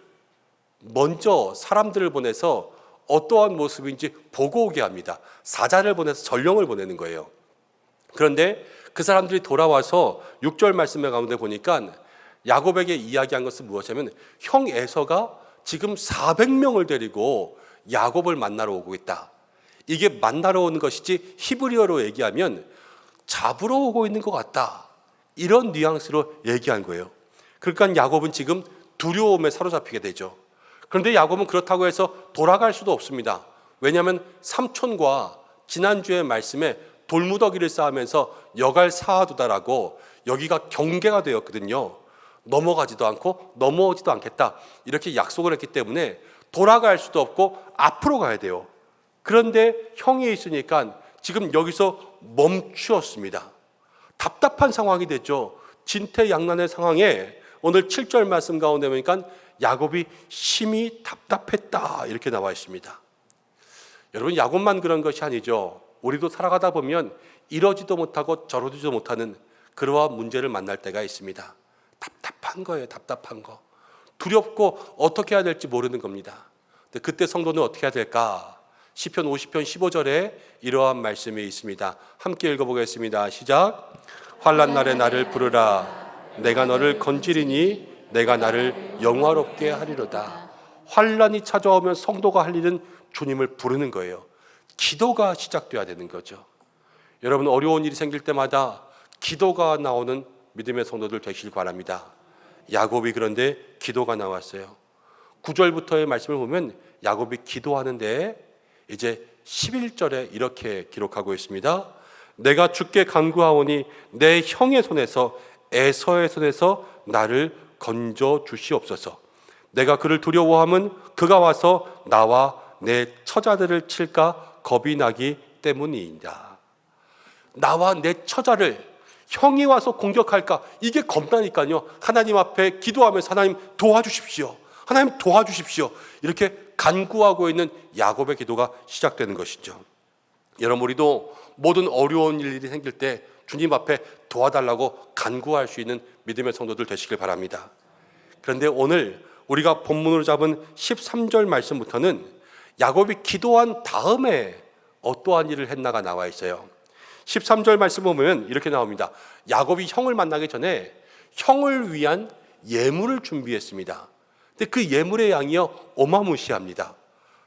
먼저 사람들을 보내서 어떠한 모습인지 보고 오게 합니다. 사자를 보내서 전령을 보내는 거예요. 그런데 그 사람들이 돌아와서 6절 말씀에 가운데 보니까 야곱에게 이야기한 것은 무엇이냐면 형 에서가 지금 400명을 데리고 야곱을 만나러 오고 있다. 이게 만나러 오는 것이지 히브리어로 얘기하면 잡으러 오고 있는 것 같다. 이런 뉘앙스로 얘기한 거예요. 그러니까 야곱은 지금 두려움에 사로잡히게 되죠. 그런데 야곱은 그렇다고 해서 돌아갈 수도 없습니다. 왜냐하면 삼촌과 지난주의 말씀에 돌무더기를 쌓으면서 여갈 쌓아두다라고 여기가 경계가 되었거든요. 넘어가지도 않고 넘어오지도 않겠다 이렇게 약속을 했기 때문에 돌아갈 수도 없고 앞으로 가야 돼요. 그런데 형이 있으니까 지금 여기서 멈추었습니다. 답답한 상황이 됐죠. 진퇴양난의 상황에 오늘 7절 말씀 가운데 보니까 야곱이 심히 답답했다 이렇게 나와 있습니다. 여러분, 야곱만 그런 것이 아니죠. 우리도 살아가다 보면 이러지도 못하고 저러지도 못하는 그러한 문제를 만날 때가 있습니다. 답답한 거예요. 답답한 거. 두렵고 어떻게 해야 될지 모르는 겁니다. 근데 그때 성도는 어떻게 해야 될까? 시편 50편 15절에 이러한 말씀이 있습니다. 함께 읽어보겠습니다. 시작. 환난 날에 나를 부르라. 내가 너를 건지리니 내가 나를 영화롭게 하리로다. 환난이 찾아오면 성도가 할 일은 주님을 부르는 거예요. 기도가 시작돼야 되는 거죠. 여러분, 어려운 일이 생길 때마다 기도가 나오는 믿음의 성도들 되시길 바랍니다. 야곱이 그런데 기도가 나왔어요. 9절부터의 말씀을 보면 야곱이 기도하는데 이제 11절에 이렇게 기록하고 있습니다. 내가 주께 간구하오니 내 형의 손에서 에서의 손에서 나를 건져 주시옵소서. 내가 그를 두려워함은 그가 와서 나와 내 처자들을 칠까 겁이 나기 때문이다. 나와 내 처자를 형이 와서 공격할까? 이게 겁나니까요. 하나님 앞에 기도하면서 하나님 도와주십시오. 하나님 도와주십시오. 이렇게 간구하고 있는 야곱의 기도가 시작되는 것이죠. 여러분, 우리도 모든 어려운 일이 생길 때 주님 앞에 도와달라고 간구할 수 있는 믿음의 성도들 되시길 바랍니다. 그런데 오늘 우리가 본문으로 잡은 13절 말씀부터는 야곱이 기도한 다음에 어떠한 일을 했나가 나와 있어요. 13절 말씀 보면 이렇게 나옵니다. 야곱이 형을 만나기 전에 형을 위한 예물을 준비했습니다. 근데 그 예물의 양이요 어마무시합니다.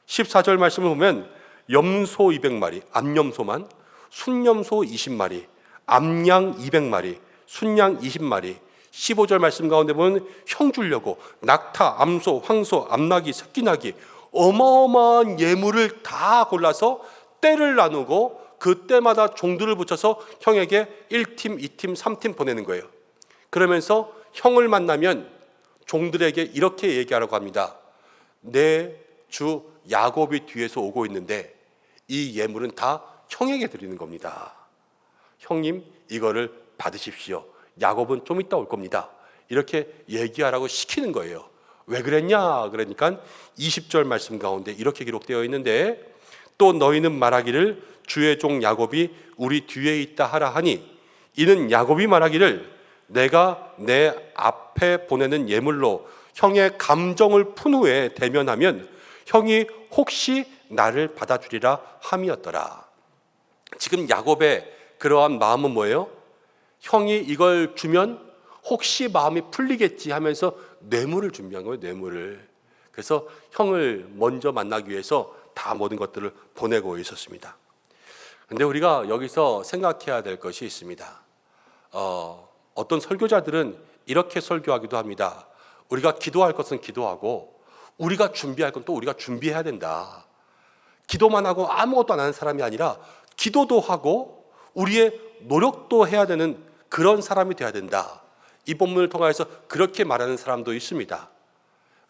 14절 말씀을 보면 염소 200마리, 암염소만, 순염소 20마리, 암양 200마리, 순양 20마리. 15절 말씀 가운데 보면 형 주려고 낙타, 암소, 황소, 암나귀, 새끼나귀 어마어마한 예물을 다 골라서 때를 나누고 그 때마다 종들을 붙여서 형에게 1팀, 2팀, 3팀 보내는 거예요. 그러면서 형을 만나면 종들에게 이렇게 얘기하라고 합니다. 내 주 야곱이 뒤에서 오고 있는데 이 예물은 다 형에게 드리는 겁니다. 형님, 이거를 받으십시오. 야곱은 좀 이따 올 겁니다. 이렇게 얘기하라고 시키는 거예요. 왜 그랬냐? 그러니까 20절 말씀 가운데 이렇게 기록되어 있는데, 또 너희는 말하기를 주의 종 야곱이 우리 뒤에 있다 하라 하니, 이는 야곱이 말하기를 내가 내 앞에 보내는 예물로 형의 감정을 푼 후에 대면하면 형이 혹시 나를 받아주리라 함이었더라. 지금 야곱의 그러한 마음은 뭐예요? 형이 이걸 주면 혹시 마음이 풀리겠지 하면서 뇌물을 준비한 거예요. 뇌물을. 그래서 형을 먼저 만나기 위해서 다 모든 것들을 보내고 있었습니다. 그런데 우리가 여기서 생각해야 될 것이 있습니다. 어떤 설교자들은 이렇게 설교하기도 합니다. 우리가 기도할 것은 기도하고 우리가 준비할 건 또 우리가 준비해야 된다. 기도만 하고 아무것도 안 하는 사람이 아니라 기도도 하고 우리의 노력도 해야 되는 그런 사람이 돼야 된다. 이 본문을 통해서 그렇게 말하는 사람도 있습니다.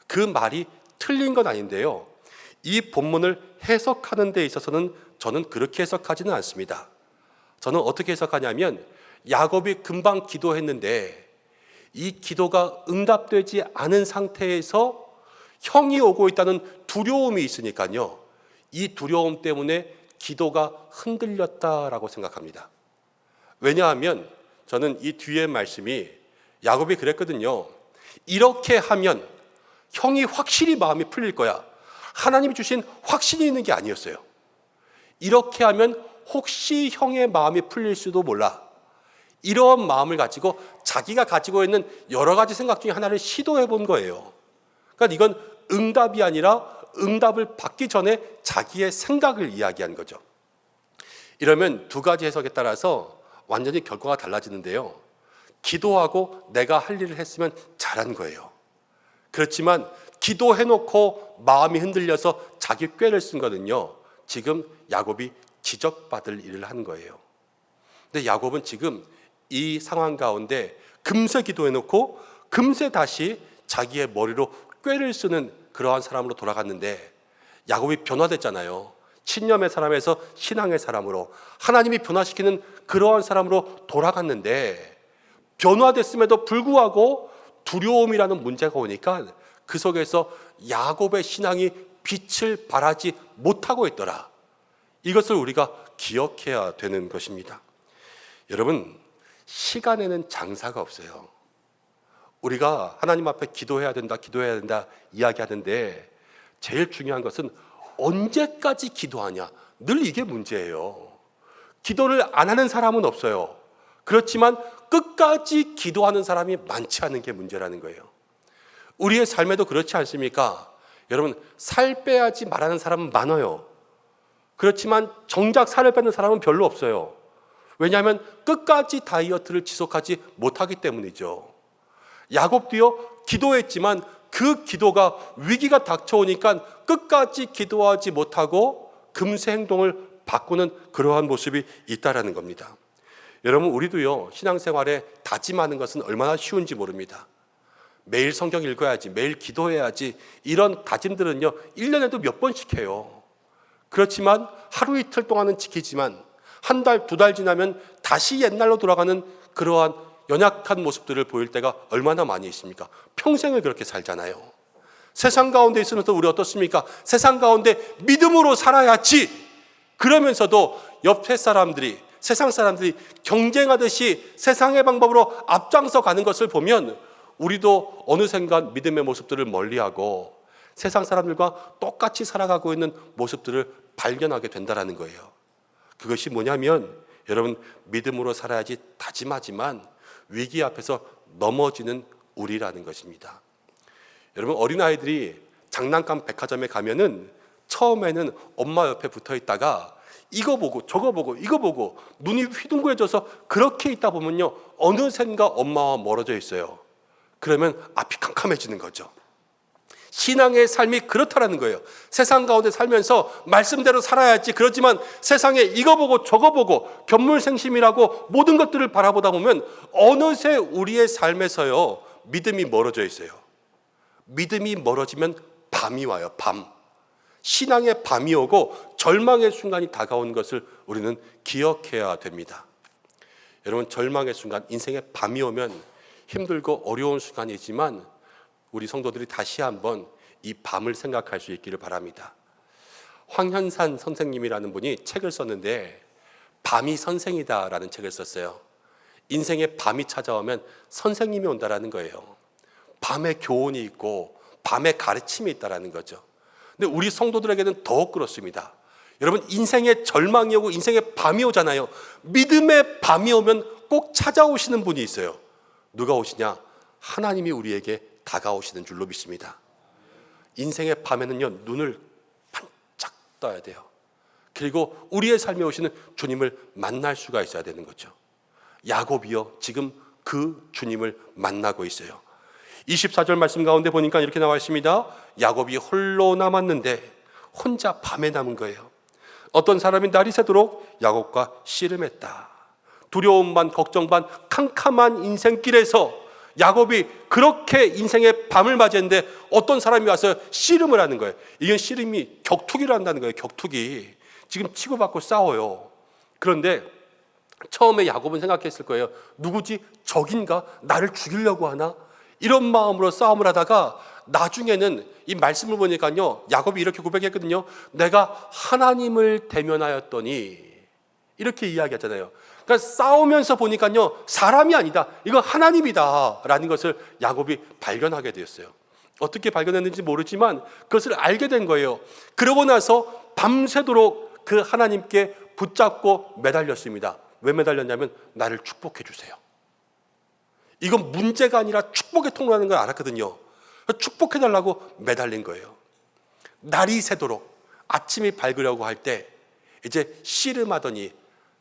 그 말이 틀린 건 아닌데요. 이 본문을 해석하는 데 있어서는 저는 그렇게 해석하지는 않습니다. 저는 어떻게 해석하냐면, 야곱이 금방 기도했는데 이 기도가 응답되지 않은 상태에서 형이 오고 있다는 두려움이 있으니까요. 이 두려움 때문에 기도가 흔들렸다라고 생각합니다. 왜냐하면 저는 이 뒤에 말씀이 야곱이 그랬거든요. 이렇게 하면 형이 확실히 마음이 풀릴 거야. 하나님이 주신 확신이 있는 게 아니었어요. 이렇게 하면 혹시 형의 마음이 풀릴 수도 몰라. 이런 마음을 가지고 자기가 가지고 있는 여러 가지 생각 중에 하나를 시도해 본 거예요. 그러니까 이건 응답이 아니라 응답을 받기 전에 자기의 생각을 이야기한 거죠. 이러면 두 가지 해석에 따라서 완전히 결과가 달라지는데요. 기도하고 내가 할 일을 했으면 잘한 거예요. 그렇지만 기도해놓고 마음이 흔들려서 자기 꾀를 쓴 거는요, 지금 야곱이 지적받을 일을 한 거예요. 근데 야곱은 지금 이 상황 가운데 금세 기도해놓고 금세 다시 자기의 머리로 꾀를 쓰는 그러한 사람으로 돌아갔는데, 야곱이 변화됐잖아요. 신념의 사람에서 신앙의 사람으로, 하나님이 변화시키는 그러한 사람으로 돌아갔는데, 변화됐음에도 불구하고 두려움이라는 문제가 오니까 그 속에서 야곱의 신앙이 빛을 발하지 못하고 있더라. 이것을 우리가 기억해야 되는 것입니다. 여러분, 시간에는 장사가 없어요. 우리가 하나님 앞에 기도해야 된다 이야기하는데, 제일 중요한 것은 언제까지 기도하냐. 늘 이게 문제예요. 기도를 안 하는 사람은 없어요. 그렇지만 끝까지 기도하는 사람이 많지 않은 게 문제라는 거예요. 우리의 삶에도 그렇지 않습니까? 여러분, 살 빼야지 말하는 사람은 많아요. 그렇지만 정작 살을 빼는 사람은 별로 없어요. 왜냐하면 끝까지 다이어트를 지속하지 못하기 때문이죠. 야곱도요, 기도했지만 그 기도가 위기가 닥쳐오니까 끝까지 기도하지 못하고 금세 행동을 바꾸는 그러한 모습이 있다라는 겁니다. 여러분, 우리도요, 신앙생활에 다짐하는 것은 얼마나 쉬운지 모릅니다. 매일 성경 읽어야지, 매일 기도해야지, 이런 다짐들은요 1년에도 몇 번씩 해요. 그렇지만 하루 이틀 동안은 지키지만 한 달, 두 달 지나면 다시 옛날로 돌아가는 그러한 연약한 모습들을 보일 때가 얼마나 많이 있습니까? 평생을 그렇게 살잖아요. 세상 가운데 있으면서 우리 어떻습니까? 세상 가운데 믿음으로 살아야지. 그러면서도 옆에 사람들이, 세상 사람들이 경쟁하듯이 세상의 방법으로 앞장서 가는 것을 보면 우리도 어느샌가 믿음의 모습들을 멀리하고 세상 사람들과 똑같이 살아가고 있는 모습들을 발견하게 된다는 거예요. 그것이 뭐냐면 여러분, 믿음으로 살아야지 다짐하지만 위기 앞에서 넘어지는 우리라는 것입니다. 여러분, 어린아이들이 장난감 백화점에 가면은 처음에는 엄마 옆에 붙어 있다가 이거 보고 저거 보고 이거 보고 눈이 휘둥그레져서 그렇게 있다 보면요, 어느샌가 엄마와 멀어져 있어요. 그러면 앞이 캄캄해지는 거죠. 신앙의 삶이 그렇다라는 거예요. 세상 가운데 살면서 말씀대로 살아야지. 그렇지만 세상에 이거 보고 저거 보고 견물생심이라고 모든 것들을 바라보다 보면 어느새 우리의 삶에서요, 믿음이 멀어져 있어요. 믿음이 멀어지면 밤이 와요. 밤. 신앙의 밤이 오고 절망의 순간이 다가오는 것을 우리는 기억해야 됩니다. 여러분, 절망의 순간, 인생의 밤이 오면 힘들고 어려운 순간이지만 우리 성도들이 다시 한번 이 밤을 생각할 수 있기를 바랍니다. 황현산 선생님이라는 분이 책을 썼는데 밤이 선생이다라는 책을 썼어요. 인생의 밤이 찾아오면 선생님이 온다라는 거예요. 밤에 교훈이 있고 밤에 가르침이 있다라는 거죠. 근데 우리 성도들에게는 더욱 그렇습니다. 여러분, 인생의 절망이 오고 인생의 밤이 오잖아요. 믿음의 밤이 오면 꼭 찾아오시는 분이 있어요. 누가 오시냐? 하나님이 우리에게 다가오시는 줄로 믿습니다. 인생의 밤에는요, 눈을 반짝 떠야 돼요. 그리고 우리의 삶에 오시는 주님을 만날 수가 있어야 되는 거죠. 야곱이요, 지금 그 주님을 만나고 있어요. 24절 말씀 가운데 보니까 이렇게 나와 있습니다. 야곱이 홀로 남았는데 혼자 밤에 남은 거예요. 어떤 사람이 날이 새도록 야곱과 씨름했다. 두려움 반 걱정 반 캄캄한 인생길에서 야곱이 그렇게 인생의 밤을 맞이했는데 어떤 사람이 와서 씨름을 하는 거예요. 이건 씨름이 격투기를 한다는 거예요. 격투기. 지금 치고받고 싸워요. 그런데 처음에 야곱은 생각했을 거예요. 누구지? 적인가? 나를 죽이려고 하나? 이런 마음으로 싸움을 하다가 나중에는 이 말씀을 보니까요, 야곱이 이렇게 고백했거든요. 내가 하나님을 대면하였더니, 이렇게 이야기하잖아요. 그러니까 싸우면서 보니까요, 사람이 아니다, 이거 하나님이다 라는 것을 야곱이 발견하게 되었어요. 어떻게 발견했는지 모르지만 그것을 알게 된 거예요. 그러고 나서 밤새도록 그 하나님께 붙잡고 매달렸습니다. 왜 매달렸냐면 나를 축복해 주세요. 이건 문제가 아니라 축복의 통로라는 걸 알았거든요. 축복해 달라고 매달린 거예요. 날이 새도록 아침이 밝으려고 할 때 이제 씨름하더니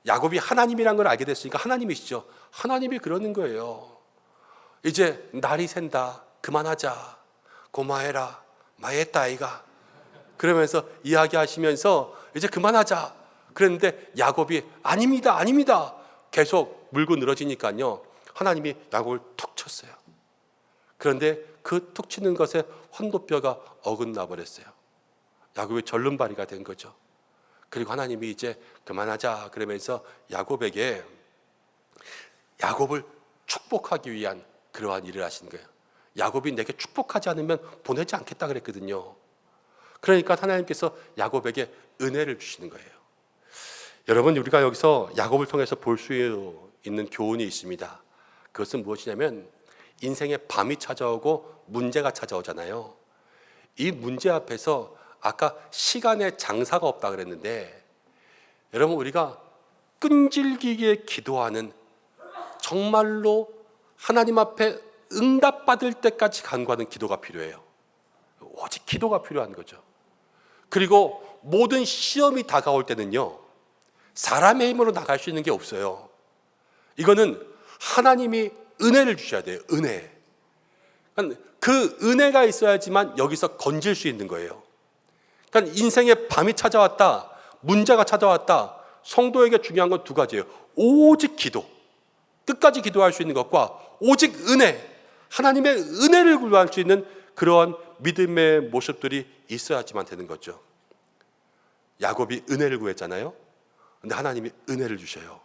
야곱이 하나님이란 걸 알게 됐으니까 하나님이시죠. 하나님이 그러는 거예요. 이제 날이 샌다. 그만하자. 고마해라. 마했다 아이가. 그러면서 이야기하시면서 이제 그만하자. 그랬는데 야곱이 아닙니다. 아닙니다. 계속 물고 늘어지니까요. 하나님이 야곱을 툭 쳤어요. 그런데 그 툭 치는 것에 환도뼈가 어긋나 버렸어요. 야곱이 절름발이가 된 거죠. 그리고 하나님이 이제 그만하자 그러면서 야곱에게 야곱을 축복하기 위한 그러한 일을 하신 거예요. 야곱이 내게 축복하지 않으면 보내지 않겠다 그랬거든요. 그러니까 하나님께서 야곱에게 은혜를 주시는 거예요. 여러분, 우리가 여기서 야곱을 통해서 볼 수 있는 교훈이 있습니다. 그것은 무엇이냐면 인생의 밤이 찾아오고 문제가 찾아오잖아요. 이 문제 앞에서 아까 시간의 장사가 없다 그랬는데 여러분, 우리가 끈질기게 기도하는, 정말로 하나님 앞에 응답받을 때까지 간구하는 기도가 필요해요. 오직 기도가 필요한 거죠. 그리고 모든 시험이 다가올 때는요, 사람의 힘으로 나갈 수 있는 게 없어요. 이거는 하나님이 은혜를 주셔야 돼요. 은혜. 그 은혜가 있어야지만 여기서 건질 수 있는 거예요. 그러니까 인생의 밤이 찾아왔다, 문제가 찾아왔다. 성도에게 중요한 건 두 가지예요. 오직 기도, 끝까지 기도할 수 있는 것과 오직 은혜, 하나님의 은혜를 구할 수 있는 그러한 믿음의 모습들이 있어야지만 되는 거죠. 야곱이 은혜를 구했잖아요. 근데 하나님이 은혜를 주셔요.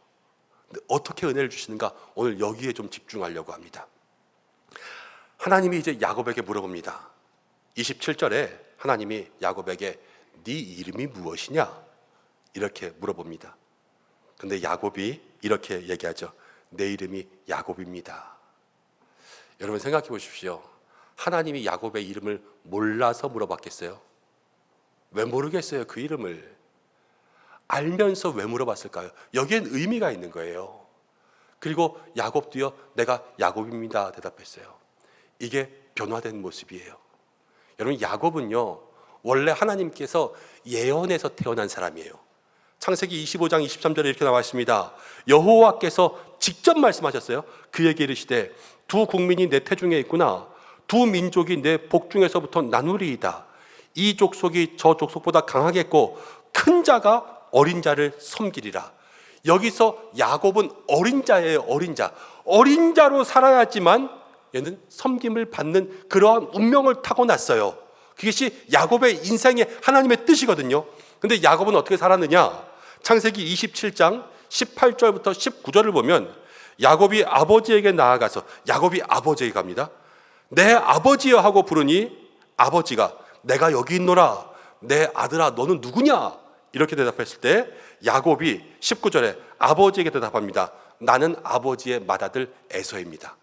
근데 어떻게 은혜를 주시는가? 오늘 여기에 좀 집중하려고 합니다. 하나님이 이제 야곱에게 물어봅니다. 27절에 하나님이 야곱에게 네 이름이 무엇이냐? 이렇게 물어봅니다. 근데 야곱이 이렇게 얘기하죠. 내 이름이 야곱입니다. 여러분 생각해 보십시오. 하나님이 야곱의 이름을 몰라서 물어봤겠어요? 왜 모르겠어요? 그 이름을 알면서 왜 물어봤을까요? 여기엔 의미가 있는 거예요. 그리고 야곱도요, 내가 야곱입니다 대답했어요. 이게 변화된 모습이에요. 여러분 야곱은요, 원래 하나님께서 예언에서 태어난 사람이에요. 창세기 25장 23절에 이렇게 나와 있습니다. 여호와께서 직접 말씀하셨어요. 그에게 이르시되 두 국민이 내 태중에 있구나. 두 민족이 내 복중에서부터 나누리이다. 이 족속이 저 족속보다 강하겠고 큰 자가 어린 자를 섬기리라. 여기서 야곱은 어린 자예요. 어린 자. 어린 자로 살아야지만 얘는 섬김을 받는 그러한 운명을 타고났어요. 그것이 야곱의 인생의 하나님의 뜻이거든요. 근데 야곱은 어떻게 살았느냐? 창세기 27장 18절부터 19절을 보면 야곱이 아버지에게 나아가서, 야곱이 아버지에게 갑니다. 내 아버지여 하고 부르니 아버지가 내가 여기 있노라. 내 아들아 너는 누구냐? 이렇게 대답했을 때 야곱이 19절에 아버지에게 대답합니다. 나는 아버지의 맏아들 에서입니다.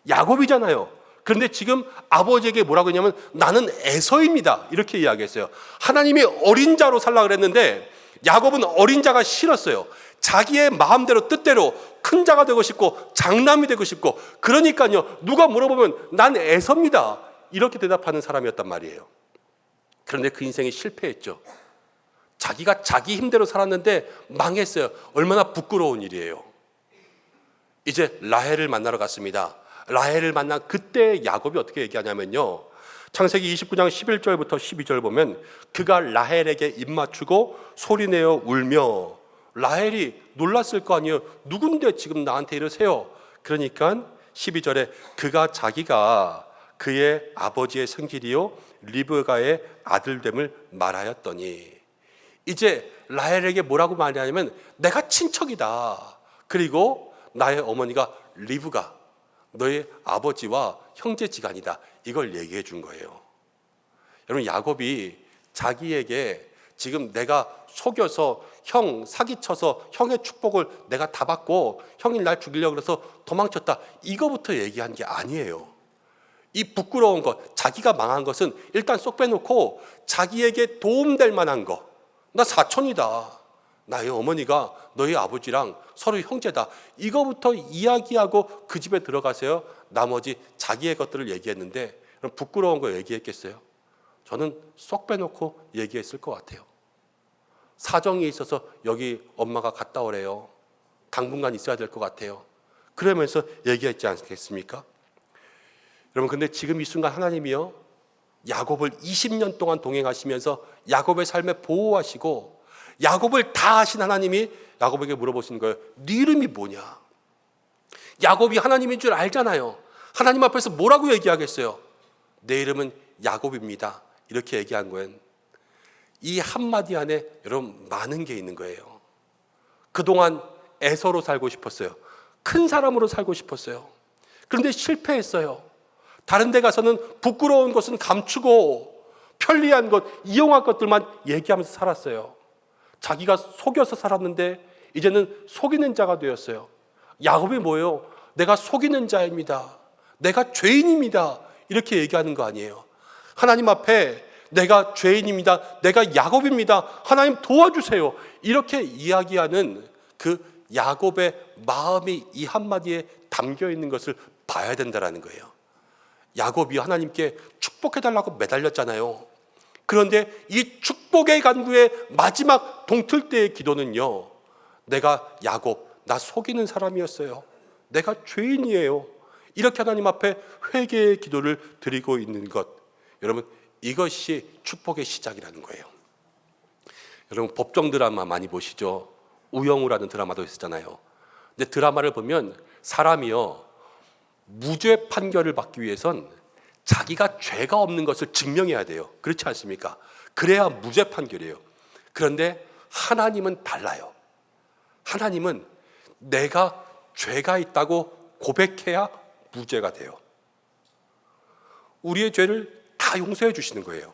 야곱이잖아요. 그런데 지금 아버지에게 뭐라고 했냐면 나는 에서입니다. 이렇게 이야기했어요. 하나님이 어린 자로 살라 그랬는데 야곱은 어린 자가 싫었어요. 자기의 마음대로 뜻대로 큰 자가 되고 싶고 장남이 되고 싶고, 그러니까요, 누가 물어보면 난 에서입니다. 이렇게 대답하는 사람이었단 말이에요. 그런데 그 인생이 실패했죠. 자기가 자기 힘대로 살았는데 망했어요. 얼마나 부끄러운 일이에요. 이제 라헬을 만나러 갔습니다. 라헬을 만난 그때 야곱이 어떻게 얘기하냐면요, 창세기 29장 11절부터 12절 보면 그가 라헬에게 입맞추고 소리내어 울며, 라헬이 놀랐을 거 아니에요. 누군데 지금 나한테 이러세요? 그러니까 12절에 그가 자기가 그의 아버지의 생질이요 리브가의 아들됨을 말하였더니, 이제 라헬에게 뭐라고 말하냐면 내가 친척이다. 그리고 나의 어머니가 리브가 너의 아버지와 형제지간이다. 이걸 얘기해 준 거예요. 여러분 야곱이 자기에게 지금 내가 속여서 형 사기쳐서 형의 축복을 내가 다 받고 형이 날 죽이려고 그래서 도망쳤다. 이거부터 얘기한 게 아니에요. 이 부끄러운 것, 자기가 망한 것은 일단 쏙 빼놓고 자기에게 도움될 만한 거. 나 사촌이다. 나의 어머니가 너희 아버지랑 서로 형제다. 이거부터 이야기하고 그 집에 들어가세요. 나머지 자기의 것들을 얘기했는데 그럼 부끄러운 거 얘기했겠어요? 저는 쏙 빼놓고 얘기했을 것 같아요. 사정이 있어서 여기 엄마가 갔다 오래요. 당분간 있어야 될 것 같아요. 그러면서 얘기했지 않겠습니까? 여러분 근데 지금 이 순간 하나님이요, 야곱을 20년 동안 동행하시면서 야곱의 삶에 보호하시고 야곱을 다 아신 하나님이 야곱에게 물어보시는 거예요. 네 이름이 뭐냐? 야곱이 하나님인 줄 알잖아요. 하나님 앞에서 뭐라고 얘기하겠어요? 내 이름은 야곱입니다. 이렇게 얘기한 거예요. 이 한마디 안에 여러분 많은 게 있는 거예요. 그동안 에서로 살고 싶었어요. 큰 사람으로 살고 싶었어요. 그런데 실패했어요. 다른 데 가서는 부끄러운 것은 감추고 편리한 것, 이용할 것들만 얘기하면서 살았어요. 자기가 속여서 살았는데 이제는 속이는 자가 되었어요. 야곱이 뭐예요? 내가 속이는 자입니다. 내가 죄인입니다. 이렇게 얘기하는 거 아니에요. 하나님 앞에 내가 죄인입니다. 내가 야곱입니다. 하나님 도와주세요. 이렇게 이야기하는 그 야곱의 마음이 이 한마디에 담겨 있는 것을 봐야 된다는 거예요. 야곱이 하나님께 축복해달라고 매달렸잖아요. 그런데 이 축복의 간구의 마지막 동틀 때의 기도는요, 내가 야곱, 나 속이는 사람이었어요. 내가 죄인이에요. 이렇게 하나님 앞에 회개의 기도를 드리고 있는 것, 여러분 이것이 축복의 시작이라는 거예요. 여러분 법정 드라마 많이 보시죠? 우영우라는 드라마도 있었잖아요. 근데 드라마를 보면 사람이요, 무죄 판결을 받기 위해선 자기가 죄가 없는 것을 증명해야 돼요. 그렇지 않습니까? 그래야 무죄 판결이에요. 그런데 하나님은 달라요. 하나님은 내가 죄가 있다고 고백해야 무죄가 돼요. 우리의 죄를 다 용서해 주시는 거예요.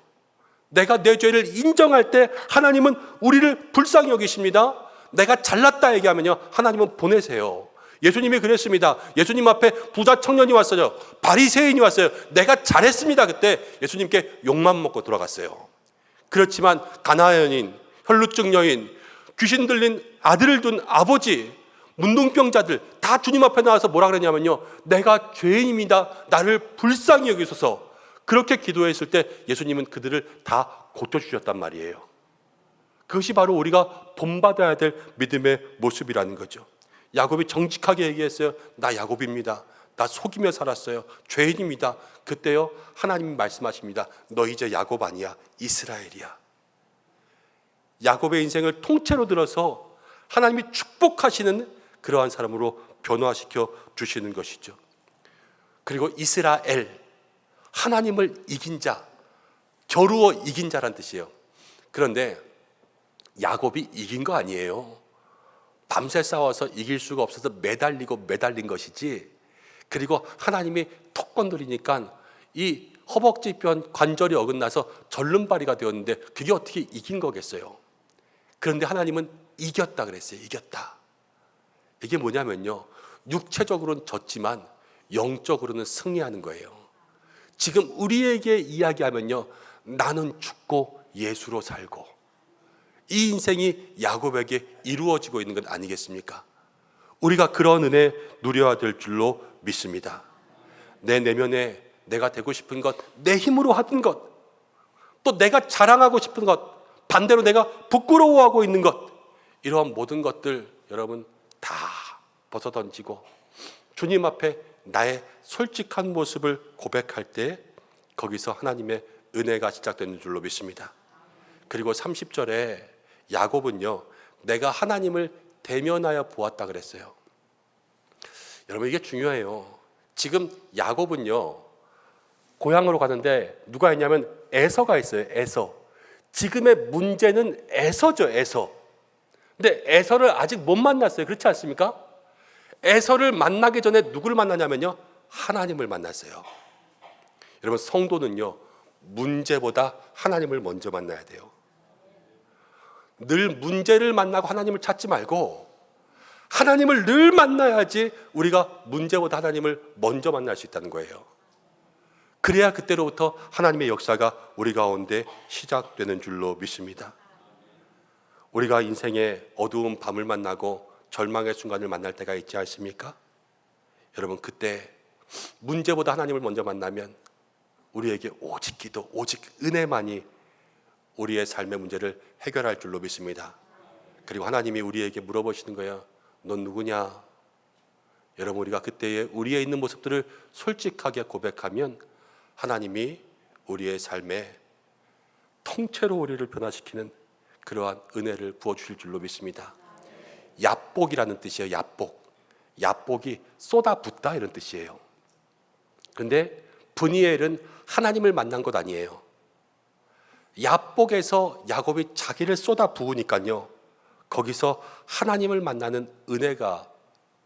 내가 내 죄를 인정할 때 하나님은 우리를 불쌍히 여기십니다. 내가 잘났다 얘기하면요, 하나님은 보내세요. 예수님이 그랬습니다. 예수님 앞에 부자 청년이 왔어요. 바리새인이 왔어요. 내가 잘했습니다. 그때 예수님께 욕만 먹고 돌아갔어요. 그렇지만 가나안 여인, 혈루증 여인, 귀신 들린 아들을 둔 아버지, 문둥병자들 다 주님 앞에 나와서 뭐라 그랬냐면요, 내가 죄인입니다. 나를 불쌍히 여기소서. 그렇게 기도했을 때 예수님은 그들을 다 고쳐주셨단 말이에요. 그것이 바로 우리가 본받아야 될 믿음의 모습이라는 거죠. 야곱이 정직하게 얘기했어요. 나 야곱입니다. 나 속이며 살았어요. 죄인입니다. 그때요, 하나님이 말씀하십니다. 너 이제 야곱 아니야, 이스라엘이야. 야곱의 인생을 통째로 들어서 하나님이 축복하시는 그러한 사람으로 변화시켜 주시는 것이죠. 그리고 이스라엘, 하나님을 이긴 자, 겨루어 이긴 자란 뜻이에요. 그런데 야곱이 이긴 거 아니에요. 밤새 싸워서 이길 수가 없어서 매달린 것이지. 그리고 하나님이 턱 건드리니까 이 허벅지뼈 관절이 어긋나서 절름발이가 되었는데 그게 어떻게 이긴 거겠어요. 그런데 하나님은 이겼다 그랬어요. 이겼다. 이게 뭐냐면요, 육체적으로는 졌지만 영적으로는 승리하는 거예요. 지금 우리에게 이야기하면요, 나는 죽고 예수로 살고, 이 인생이 야곱에게 이루어지고 있는 것 아니겠습니까? 우리가 그런 은혜 누려야 될 줄로 믿습니다. 내 내면에 내가 되고 싶은 것, 내 힘으로 하던 것, 또 내가 자랑하고 싶은 것, 반대로 내가 부끄러워하고 있는 것, 이러한 모든 것들 여러분 다 벗어던지고 주님 앞에 나의 솔직한 모습을 고백할 때 거기서 하나님의 은혜가 시작되는 줄로 믿습니다. 그리고 30절에 야곱은요, 내가 하나님을 대면하여 보았다 그랬어요. 여러분 이게 중요해요. 지금 야곱은요, 고향으로 가는데 누가 있냐면 에서가 있어요. 에서. 지금의 문제는 에서죠. 에서. 근데 에서를 아직 못 만났어요. 그렇지 않습니까? 에서를 만나기 전에 누구를 만나냐면요, 하나님을 만났어요. 여러분 성도는요, 문제보다 하나님을 먼저 만나야 돼요. 늘 문제를 만나고 하나님을 찾지 말고 하나님을 늘 만나야지 우리가 문제보다 하나님을 먼저 만날 수 있다는 거예요. 그래야 그때로부터 하나님의 역사가 우리 가운데 시작되는 줄로 믿습니다. 우리가 인생의 어두운 밤을 만나고 절망의 순간을 만날 때가 있지 않습니까? 여러분 그때 문제보다 하나님을 먼저 만나면 우리에게 오직 기도, 오직 은혜만이 우리의 삶의 문제를 해결할 줄로 믿습니다. 그리고 하나님이 우리에게 물어보시는 거예요. 넌 누구냐? 여러분 우리가 그때에 우리의 있는 모습들을 솔직하게 고백하면 하나님이 우리의 삶에 통째로 우리를 변화시키는 그러한 은혜를 부어주실 줄로 믿습니다. 야복이라는 뜻이에요. 야복. 야복이 쏟아붓다 이런 뜻이에요. 그런데 브니엘은 하나님을 만난 것 아니에요. 야복에서 야곱이 자기를 쏟아부으니까요, 거기서 하나님을 만나는 은혜가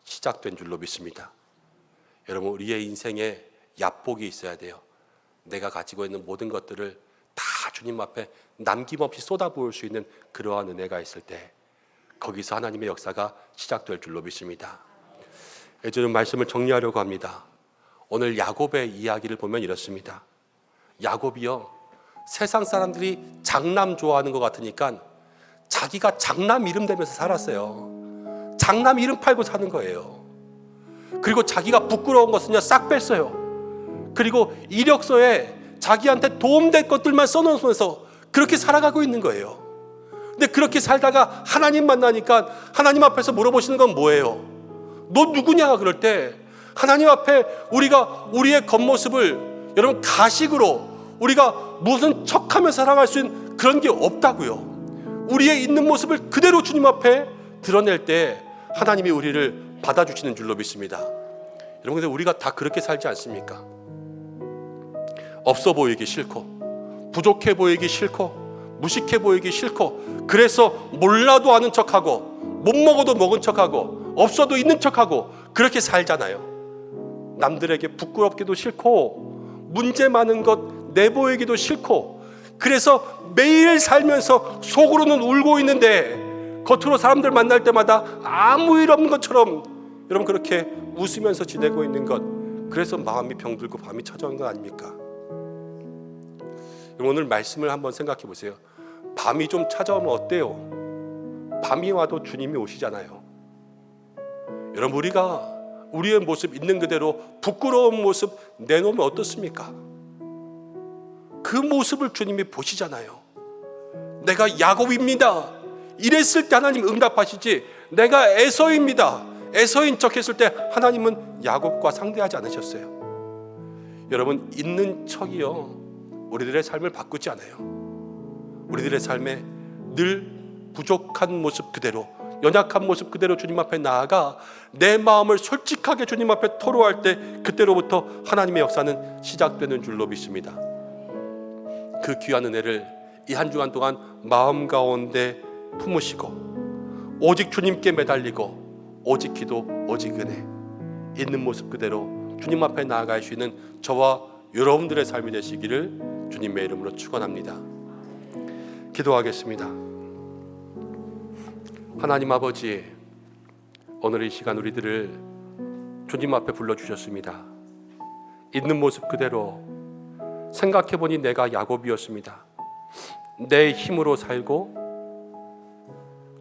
시작된 줄로 믿습니다. 여러분 우리의 인생에 야복이 있어야 돼요. 내가 가지고 있는 모든 것들을 다 주님 앞에 남김없이 쏟아부을 수 있는 그러한 은혜가 있을 때 거기서 하나님의 역사가 시작될 줄로 믿습니다. 저는 말씀을 정리하려고 합니다. 오늘 야곱의 이야기를 보면 이렇습니다. 야곱이요, 세상 사람들이 장남 좋아하는 것 같으니까 자기가 장남 이름 대면서 살았어요. 장남 이름 팔고 사는 거예요. 그리고 자기가 부끄러운 것은요 싹 뺐어요. 그리고 이력서에 자기한테 도움될 것들만 써놓으면서 그렇게 살아가고 있는 거예요. 근데 그렇게 살다가 하나님 만나니까 하나님 앞에서 물어보시는 건 뭐예요? 너 누구냐? 그럴 때 하나님 앞에 우리가 우리의 겉모습을 여러분 가식으로 우리가 무슨 척하며 살아갈 수 있는 그런 게 없다고요. 우리의 있는 모습을 그대로 주님 앞에 드러낼 때 하나님이 우리를 받아주시는 줄로 믿습니다. 여러분 근데 우리가 다 그렇게 살지 않습니까? 없어 보이기 싫고 부족해 보이기 싫고 무식해 보이기 싫고, 그래서 몰라도 아는 척하고, 못 먹어도 먹은 척하고, 없어도 있는 척하고 그렇게 살잖아요. 남들에게 부끄럽기도 싫고, 문제 많은 것 내보이기도 싫고, 그래서 매일 살면서 속으로는 울고 있는데 겉으로 사람들 만날 때마다 아무 일 없는 것처럼 여러분 그렇게 웃으면서 지내고 있는 것, 그래서 마음이 병들고 밤이 찾아오는 거 아닙니까? 오늘 말씀을 한번 생각해 보세요. 밤이 좀 찾아오면 어때요? 밤이 와도 주님이 오시잖아요. 여러분, 우리가 우리의 모습 있는 그대로 부끄러운 모습 내놓으면 어떻습니까? 그 모습을 주님이 보시잖아요. 내가 야곱입니다 이랬을 때 하나님 응답하시지, 내가 에서입니다 에서인 척 했을 때 하나님은 야곱과 상대하지 않으셨어요. 여러분, 있는 척이요 우리들의 삶을 바꾸지 않아요. 우리들의 삶에 늘 부족한 모습 그대로, 연약한 모습 그대로 주님 앞에 나아가 내 마음을 솔직하게 주님 앞에 토로할 때, 그때로부터 하나님의 역사는 시작되는 줄로 믿습니다. 그 귀한 은혜를 이 한 주간 동안 마음 가운데 품으시고, 오직 주님께 매달리고, 오직 기도, 오직 은혜, 있는 모습 그대로 주님 앞에 나아갈 수 있는 저와 여러분들의 삶이 되시기를 주님의 이름으로 축원합니다. 기도하겠습니다. 하나님 아버지, 오늘 이 시간 우리들을 주님 앞에 불러주셨습니다. 있는 모습 그대로 생각해보니 내가 야곱이었습니다. 내 힘으로 살고,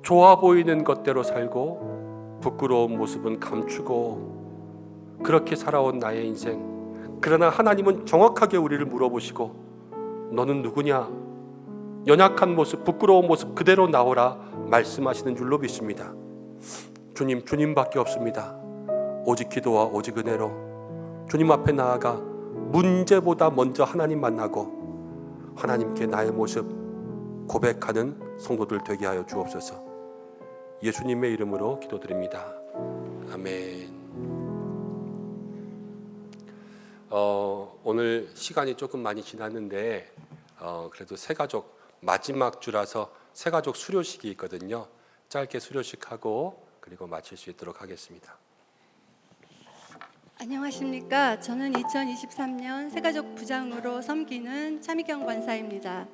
좋아 보이는 것대로 살고, 부끄러운 모습은 감추고, 그렇게 살아온 나의 인생. 그러나 하나님은 정확하게 우리를 물어보시고, 너는 누구냐? 연약한 모습, 부끄러운 모습 그대로 나오라 말씀하시는 줄로 믿습니다. 주님, 주님밖에 없습니다. 오직 기도와 오직 은혜로 주님 앞에 나아가 문제보다 먼저 하나님 만나고 하나님께 나의 모습 고백하는 성도들 되게 하여 주옵소서. 예수님의 이름으로 기도드립니다. 아멘. 오늘 시간이 조금 많이 지났는데 그래도 새가족 마지막 주라서 새가족 수료식이 있거든요. 짧게 수료식하고 그리고 마칠 수 있도록 하겠습니다. 안녕하십니까. 저는 2023년 새가족 부장으로 섬기는 차미경 권사입니다.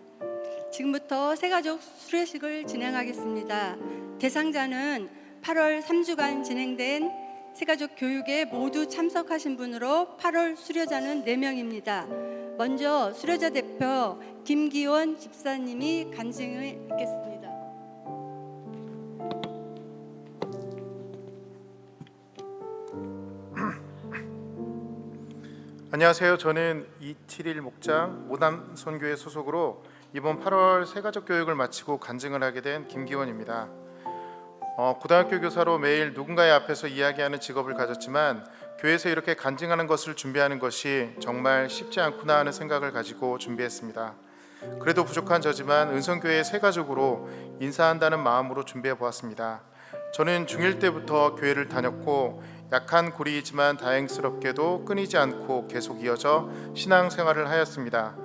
지금부터 새가족 수료식을 진행하겠습니다. 대상자는 8월 3주간 진행된 새가족 교육에 모두 참석하신 분으로 8월 수료자는 4명입니다. 먼저 수료자 대표 김기원 집사님이 간증을 읽겠습니다. 안녕하세요. 저는 271 목장 모담선교회 소속으로 이번 8월 새가족 교육을 마치고 간증을 하게 된 김기원입니다. 고등학교 교사로 매일 누군가의 앞에서 이야기하는 직업을 가졌지만 교회에서 이렇게 간증하는 것을 준비하는 것이 정말 쉽지 않구나 하는 생각을 가지고 준비했습니다. 그래도 부족한 저지만 은성교회 새가족으로 인사한다는 마음으로 준비해 보았습니다. 저는 중1 때부터 교회를 다녔고 약한 고리이지만 다행스럽게도 끊이지 않고 계속 이어져 신앙생활을 하였습니다.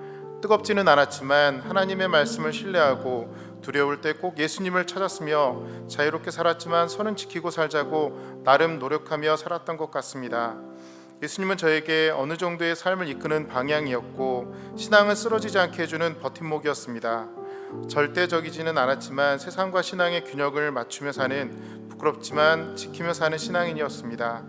뜨겁지는 않았지만 하나님의 말씀을 신뢰하고 두려울 때 꼭 예수님을 찾았으며 자유롭게 살았지만 선은 지키고 살자고 나름 노력하며 살았던 것 같습니다. 예수님은 저에게 어느 정도의 삶을 이끄는 방향이었고 신앙은 쓰러지지 않게 해주는 버팀목이었습니다. 절대적이지는 않았지만 세상과 신앙의 균형을 맞추며 사는 부끄럽지만 지키며 사는 신앙인이었습니다.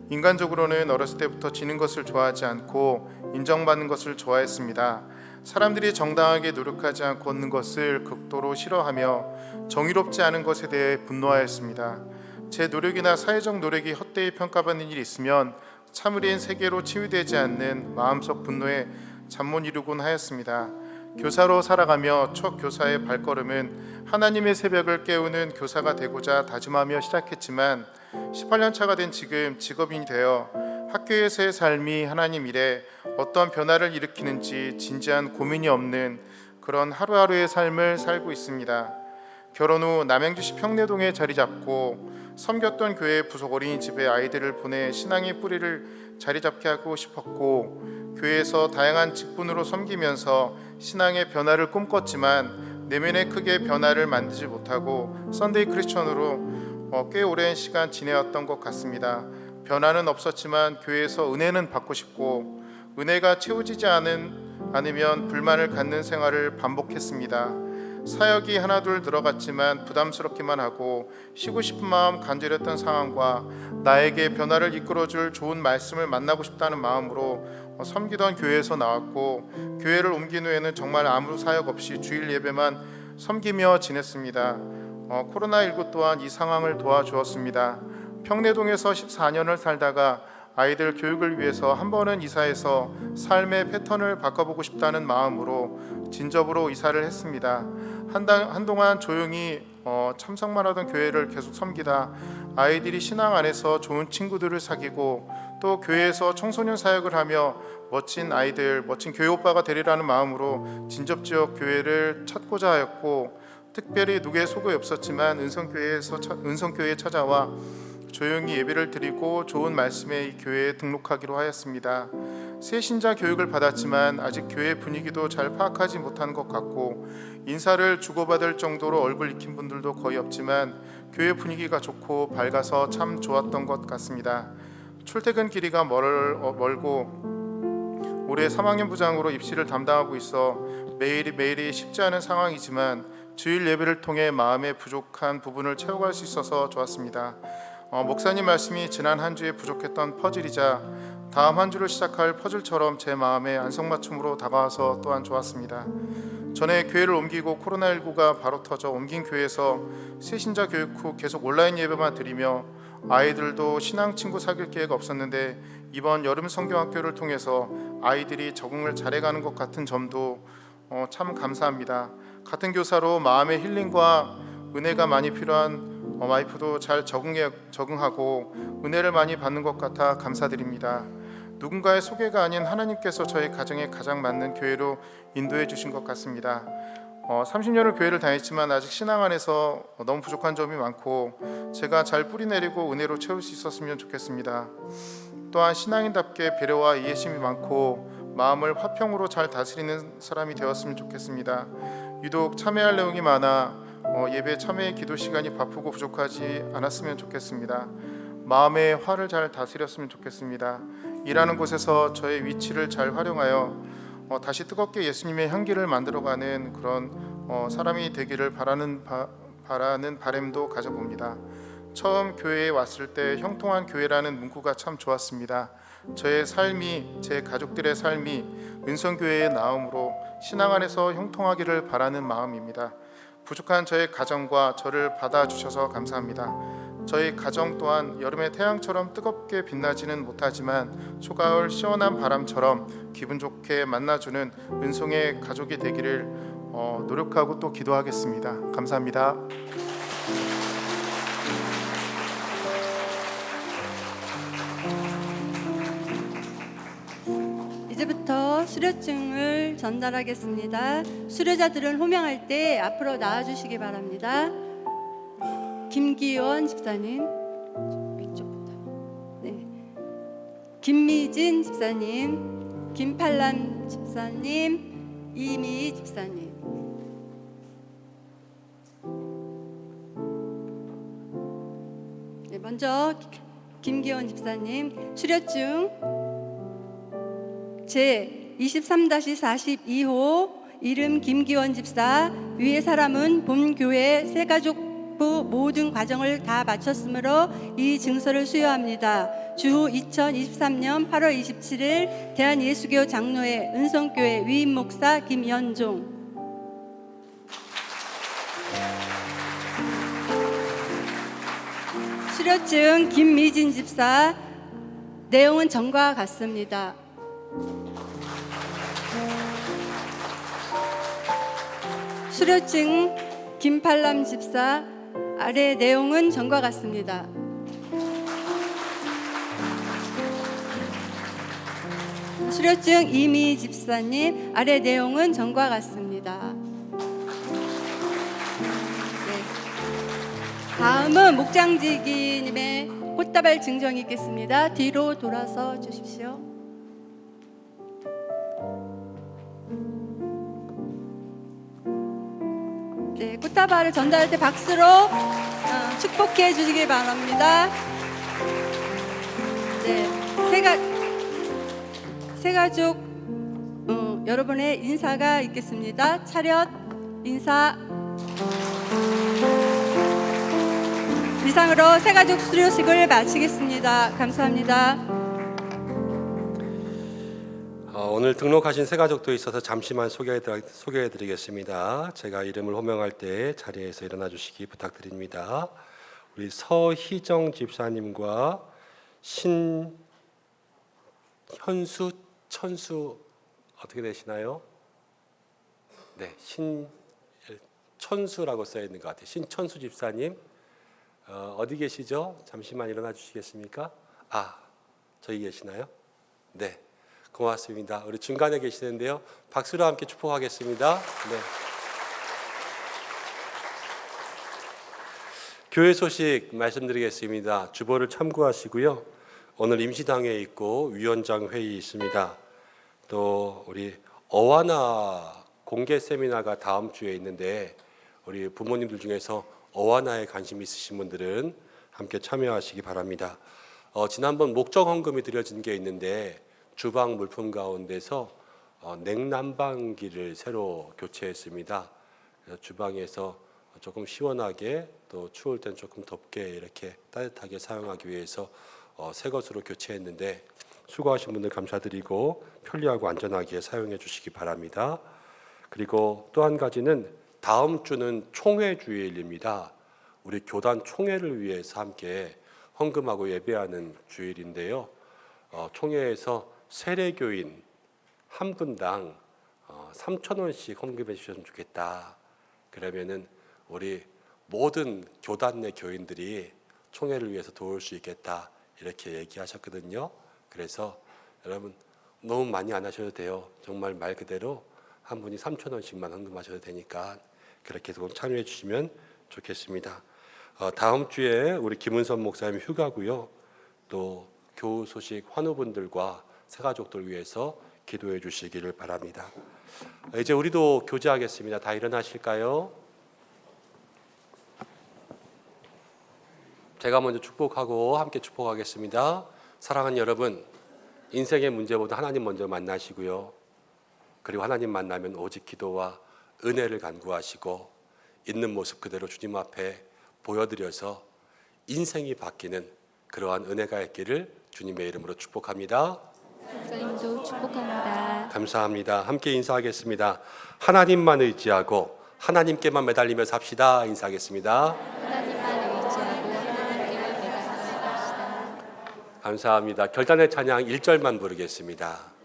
인간적으로는 어렸을 때부터 지는 것을 좋아하지 않고 인정받는 것을 좋아했습니다. 사람들이 정당하게 노력하지 않고 얻는 것을 극도로 싫어하며 정의롭지 않은 것에 대해 분노하였습니다. 제 노력이나 사회적 노력이 헛되이 평가받는 일이 있으면 참으린 세계로 치유되지 않는 마음속 분노에 잠 못 이루곤 하였습니다. 교사로 살아가며 첫 교사의 발걸음은 하나님의 새벽을 깨우는 교사가 되고자 다짐하며 시작했지만 18년 차가 된 지금 직업인이 되어 학교에서의 삶이 하나님 일에 어떤 변화를 일으키는지 진지한 고민이 없는 그런 하루하루의 삶을 살고 있습니다. 결혼 후 남양주시 평내동에 자리 잡고 섬겼던 교회 부속 어린이집에 아이들을 보내 신앙의 뿌리를 자리 잡게 하고 싶었고 교회에서 다양한 직분으로 섬기면서 신앙의 변화를 꿈꿨지만 내면에 크게 변화를 만들지 못하고 썬데이 크리스천으로 꽤 오랜 시간 지내왔던 것 같습니다. 변화는 없었지만 교회에서 은혜는 받고 싶고 은혜가 채워지지 않으면 불만을 갖는 생활을 반복했습니다. 사역이 하나둘 들어갔지만 부담스럽기만 하고 쉬고 싶은 마음 간절했던 상황과 나에게 변화를 이끌어줄 좋은 말씀을 만나고 싶다는 마음으로 섬기던 교회에서 나왔고 교회를 옮긴 후에는 정말 아무 사역 없이 주일 예배만 섬기며 지냈습니다. 코로나19 또한 이 상황을 도와주었습니다. 평내동에서 14년을 살다가 아이들 교육을 위해서 한 번은 이사해서 삶의 패턴을 바꿔보고 싶다는 마음으로 진접으로 이사를 했습니다. 한동안 조용히 참석만 하던 교회를 계속 섬기다 아이들이 신앙 안에서 좋은 친구들을 사귀고 또 교회에서 청소년 사역을 하며 멋진 아이들, 멋진 교회 오빠가 되리라는 마음으로 진접지역 교회를 찾고자 하였고 특별히 누구의 소개 없었지만 은성교회에 찾아와 조용히 예배를 드리고 좋은 말씀에 이 교회에 등록하기로 하였습니다. 새 신자 교육을 받았지만 아직 교회 분위기도 잘 파악하지 못한 것 같고 인사를 주고받을 정도로 얼굴 익힌 분들도 거의 없지만 교회 분위기가 좋고 밝아서 참 좋았던 것 같습니다. 출퇴근 길이가 멀고 올해 3학년 부장으로 입시를 담당하고 있어 매일이 쉽지 않은 상황이지만 주일 예배를 통해 마음의 부족한 부분을 채워갈 수 있어서 좋았습니다. 목사님 말씀이 지난 한 주에 부족했던 퍼즐이자 다음 한 주를 시작할 퍼즐처럼 제 마음에 안성맞춤으로 다가와서 또한 좋았습니다. 전에 교회를 옮기고 코로나19가 바로 터져 옮긴 교회에서 새신자 교육 후 계속 온라인 예배만 드리며 아이들도 신앙 친구 사귈 기회가 없었는데 이번 여름 성경학교를 통해서 아이들이 적응을 잘해가는 것 같은 점도 참 감사합니다. 같은 교사로 마음의 힐링과 은혜가 많이 필요한 와이프도 잘 적응하고 은혜를 많이 받는 것 같아 감사드립니다. 누군가의 소개가 아닌 하나님께서 저희 가정에 가장 맞는 교회로 인도해 주신 것 같습니다. 30년을 교회를 다녔지만 아직 신앙 안에서 너무 부족한 점이 많고 제가 잘 뿌리내리고 은혜로 채울 수 있었으면 좋겠습니다. 또한 신앙인답게 배려와 이해심이 많고 마음을 화평으로 잘 다스리는 사람이 되었으면 좋겠습니다. 유독 참여할 내용이 많아 예배 참여의 기도 시간이 바쁘고 부족하지 않았으면 좋겠습니다. 마음의 화를 잘 다스렸으면 좋겠습니다. 일하는 곳에서 저의 위치를 잘 활용하여 다시 뜨겁게 예수님의 향기를 만들어가는 그런 사람이 되기를 바라는 바람도 가져봅니다. 처음 교회에 왔을 때 형통한 교회라는 문구가 참 좋았습니다. 저의 삶이, 제 가족들의 삶이 은성교회에 나옴으로 신앙 안에서 형통하기를 바라는 마음입니다. 부족한 저의 가정과 저를 받아주셔서 감사합니다. 저희 가정 또한 여름의 태양처럼 뜨겁게 빛나지는 못하지만 초가을 시원한 바람처럼 기분 좋게 만나주는 은성의 가족이 되기를 노력하고 또 기도하겠습니다. 감사합니다. 이제부터 수료증을 전달하겠습니다. 수료자들은 호명할 때 앞으로 나와주시기 바랍니다. 김기원 집사님, 이쪽부터. 네. 김미진 집사님, 김팔람 집사님, 이미 집사님. 네, 먼저 김기원 집사님 수료증 제 23-42호 이름 김기원 집사 위의 사람은 본교회 새가족부 모든 과정을 다 마쳤으므로 이 증서를 수여합니다. 주후 2023년 8월 27일 대한예수교 장로회 은성교회 위임 목사 김연종. 수료증 김미진 집사 내용은 전과 같습니다. 수료증 김팔람 집사 아래 내용은 전과 같습니다. 수료증 이미 집사님 아래 내용은 전과 같습니다. 네. 다음은 목장지기님의 꽃다발 증정이 있겠습니다. 뒤로 돌아서 주십시오. 네, 꽃다발을 전달할 때 박수로 축복해 주시기 바랍니다. 네, 새가족 여러분의 인사가 있겠습니다. 차렷 인사. 이상으로 새가족 수료식을 마치겠습니다. 감사합니다. 오늘 등록하신 새가족도 있어서 잠시만 소개해드리겠습니다. 제가 이름을 호명할 때 자리에서 일어나 주시기 부탁드립니다. 우리 서희정 집사님과 신현수 천수 어떻게 되시나요? 네, 신천수라고 써 있는 것 같아요. 신천수 집사님 어디 계시죠? 잠시만 일어나 주시겠습니까? 저기 계시나요? 네. 고맙습니다. 우리 중간에 계시는데요. 박수로 함께 축복하겠습니다. 네. 교회 소식 말씀드리겠습니다. 주보를 참고하시고요. 오늘 임시당회 있고 위원장 회의 있습니다. 또 우리 어와나 공개 세미나가 다음 주에 있는데 우리 부모님들 중에서 어와나에 관심 있으신 분들은 함께 참여하시기 바랍니다. 지난번 목적 헌금이 드려진 게 있는데 주방 물품 가운데서 냉난방기를 새로 교체했습니다. 그래서 주방에서 조금 시원하게 또 추울 땐 조금 덥게 이렇게 따뜻하게 사용하기 위해서 새 것으로 교체했는데 수고하신 분들 감사드리고 편리하고 안전하게 사용해 주시기 바랍니다. 그리고 또 한 가지는 다음 주는 총회 주일입니다. 우리 교단 총회를 위해서 함께 헌금하고 예배하는 주일인데요. 총회에서 세례교인 한 분당 3,000원씩 헌금해 주셨으면 좋겠다. 그러면은 우리 모든 교단 내 교인들이 총회를 위해서 도울 수 있겠다. 이렇게 얘기하셨거든요. 그래서 여러분 너무 많이 안 하셔도 돼요. 정말 말 그대로 한 분이 3,000원씩만 헌금하셔도 되니까 그렇게 좀 참여해 주시면 좋겠습니다. 다음 주에 우리 김은선 목사님 휴가고요. 또 교우 소식 환우분들과 새가족들 위해서 기도해 주시기를 바랍니다. 이제 우리도 교제하겠습니다. 다 일어나실까요? 제가 먼저 축복하고 함께 축복하겠습니다. 사랑하는 여러분, 인생의 문제보다 하나님 먼저 만나시고요. 그리고 하나님 만나면 오직 기도와 은혜를 간구하시고 있는 모습 그대로 주님 앞에 보여드려서 인생이 바뀌는 그러한 은혜가 있기를 주님의 이름으로 축복합니다. 목사님도 축복합니다. 감사합니다. 함께 인사하겠습니다. 하나님만 의지하고 하나님께만 매달리며 삽시다. 인사하겠습니다. 하나님만 의지하고 하나님께만 매달리며 삽시다. 감사합니다. 결단의 찬양 1절만 부르겠습니다.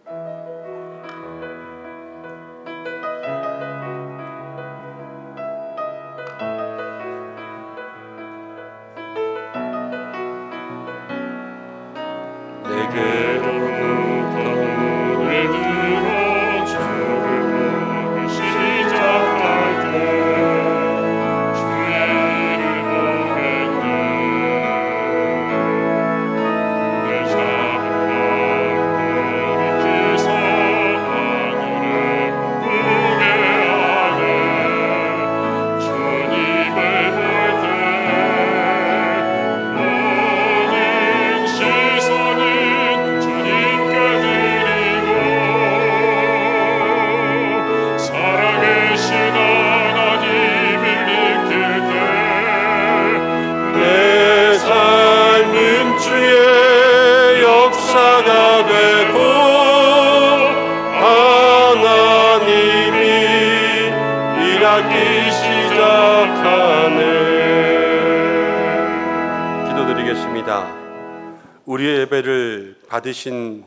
우리의 예배를 받으신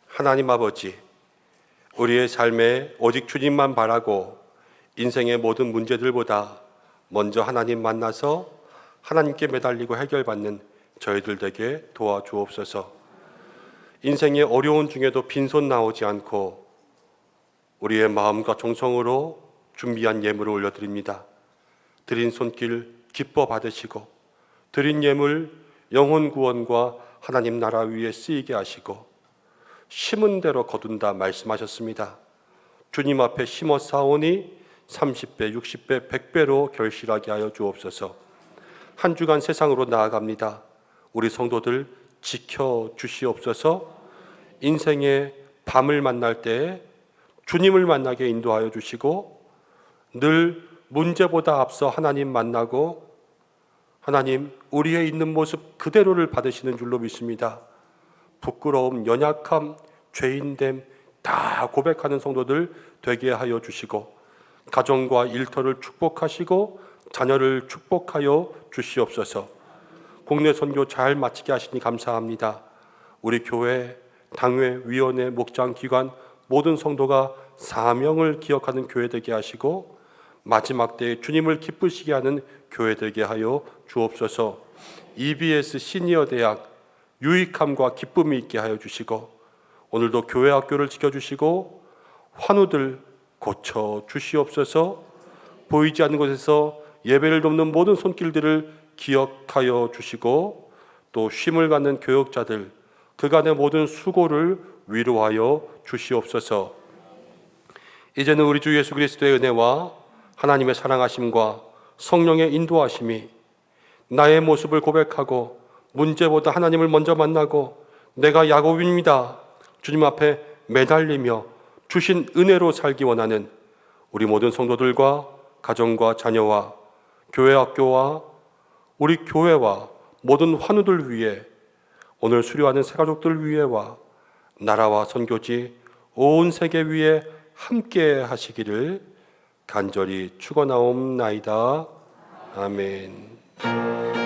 하나님 아버지, 우리의 삶에 오직 주님만 바라고 인생의 모든 문제들보다 먼저 하나님 만나서 하나님께 매달리고 해결받는 저희들 되게 도와주옵소서. 인생의 어려운 중에도 빈손 나오지 않고 우리의 마음과 정성으로 준비한 예물을 올려드립니다. 드린 손길 기뻐 받으시고 드린 예물 영혼 구원과 하나님 나라 위에 쓰이게 하시고 심은 대로 거둔다 말씀하셨습니다. 주님 앞에 심어 싸우니 30배, 60배, 100배로 결실하게 하여 주옵소서. 한 주간 세상으로 나아갑니다. 우리 성도들 지켜주시옵소서. 인생의 밤을 만날 때 주님을 만나게 인도하여 주시고, 늘 문제보다 앞서 하나님 만나고 하나님 우리의 있는 모습 그대로를 받으시는 줄로 믿습니다. 부끄러움, 연약함, 죄인됨 다 고백하는 성도들 되게 하여 주시고, 가정과 일터를 축복하시고 자녀를 축복하여 주시옵소서. 국내 선교 잘 마치게 하시니 감사합니다. 우리 교회, 당회, 위원회, 목장, 기관 모든 성도가 사명을 기억하는 교회 되게 하시고, 마지막 때에 주님을 기쁘시게 하는 교회 되게 하여 주옵소서. EBS 시니어 대학 유익함과 기쁨이 있게 하여 주시고, 오늘도 교회 학교를 지켜주시고 환우들 고쳐 주시옵소서. 보이지 않는 곳에서 예배를 돕는 모든 손길들을 기억하여 주시고, 또 쉼을 갖는 교역자들 그간의 모든 수고를 위로하여 주시옵소서. 이제는 우리 주 예수 그리스도의 은혜와 하나님의 사랑하심과 성령의 인도하심이 나의 모습을 고백하고 문제보다 하나님을 먼저 만나고 내가 야곱입니다 주님 앞에 매달리며 주신 은혜로 살기 원하는 우리 모든 성도들과 가정과 자녀와 교회 학교와 우리 교회와 모든 환우들 위해, 오늘 수료하는 새가족들 위해와 나라와 선교지 온 세계 위에 함께 하시기를 간절히 축원하옵나이다. 아멘.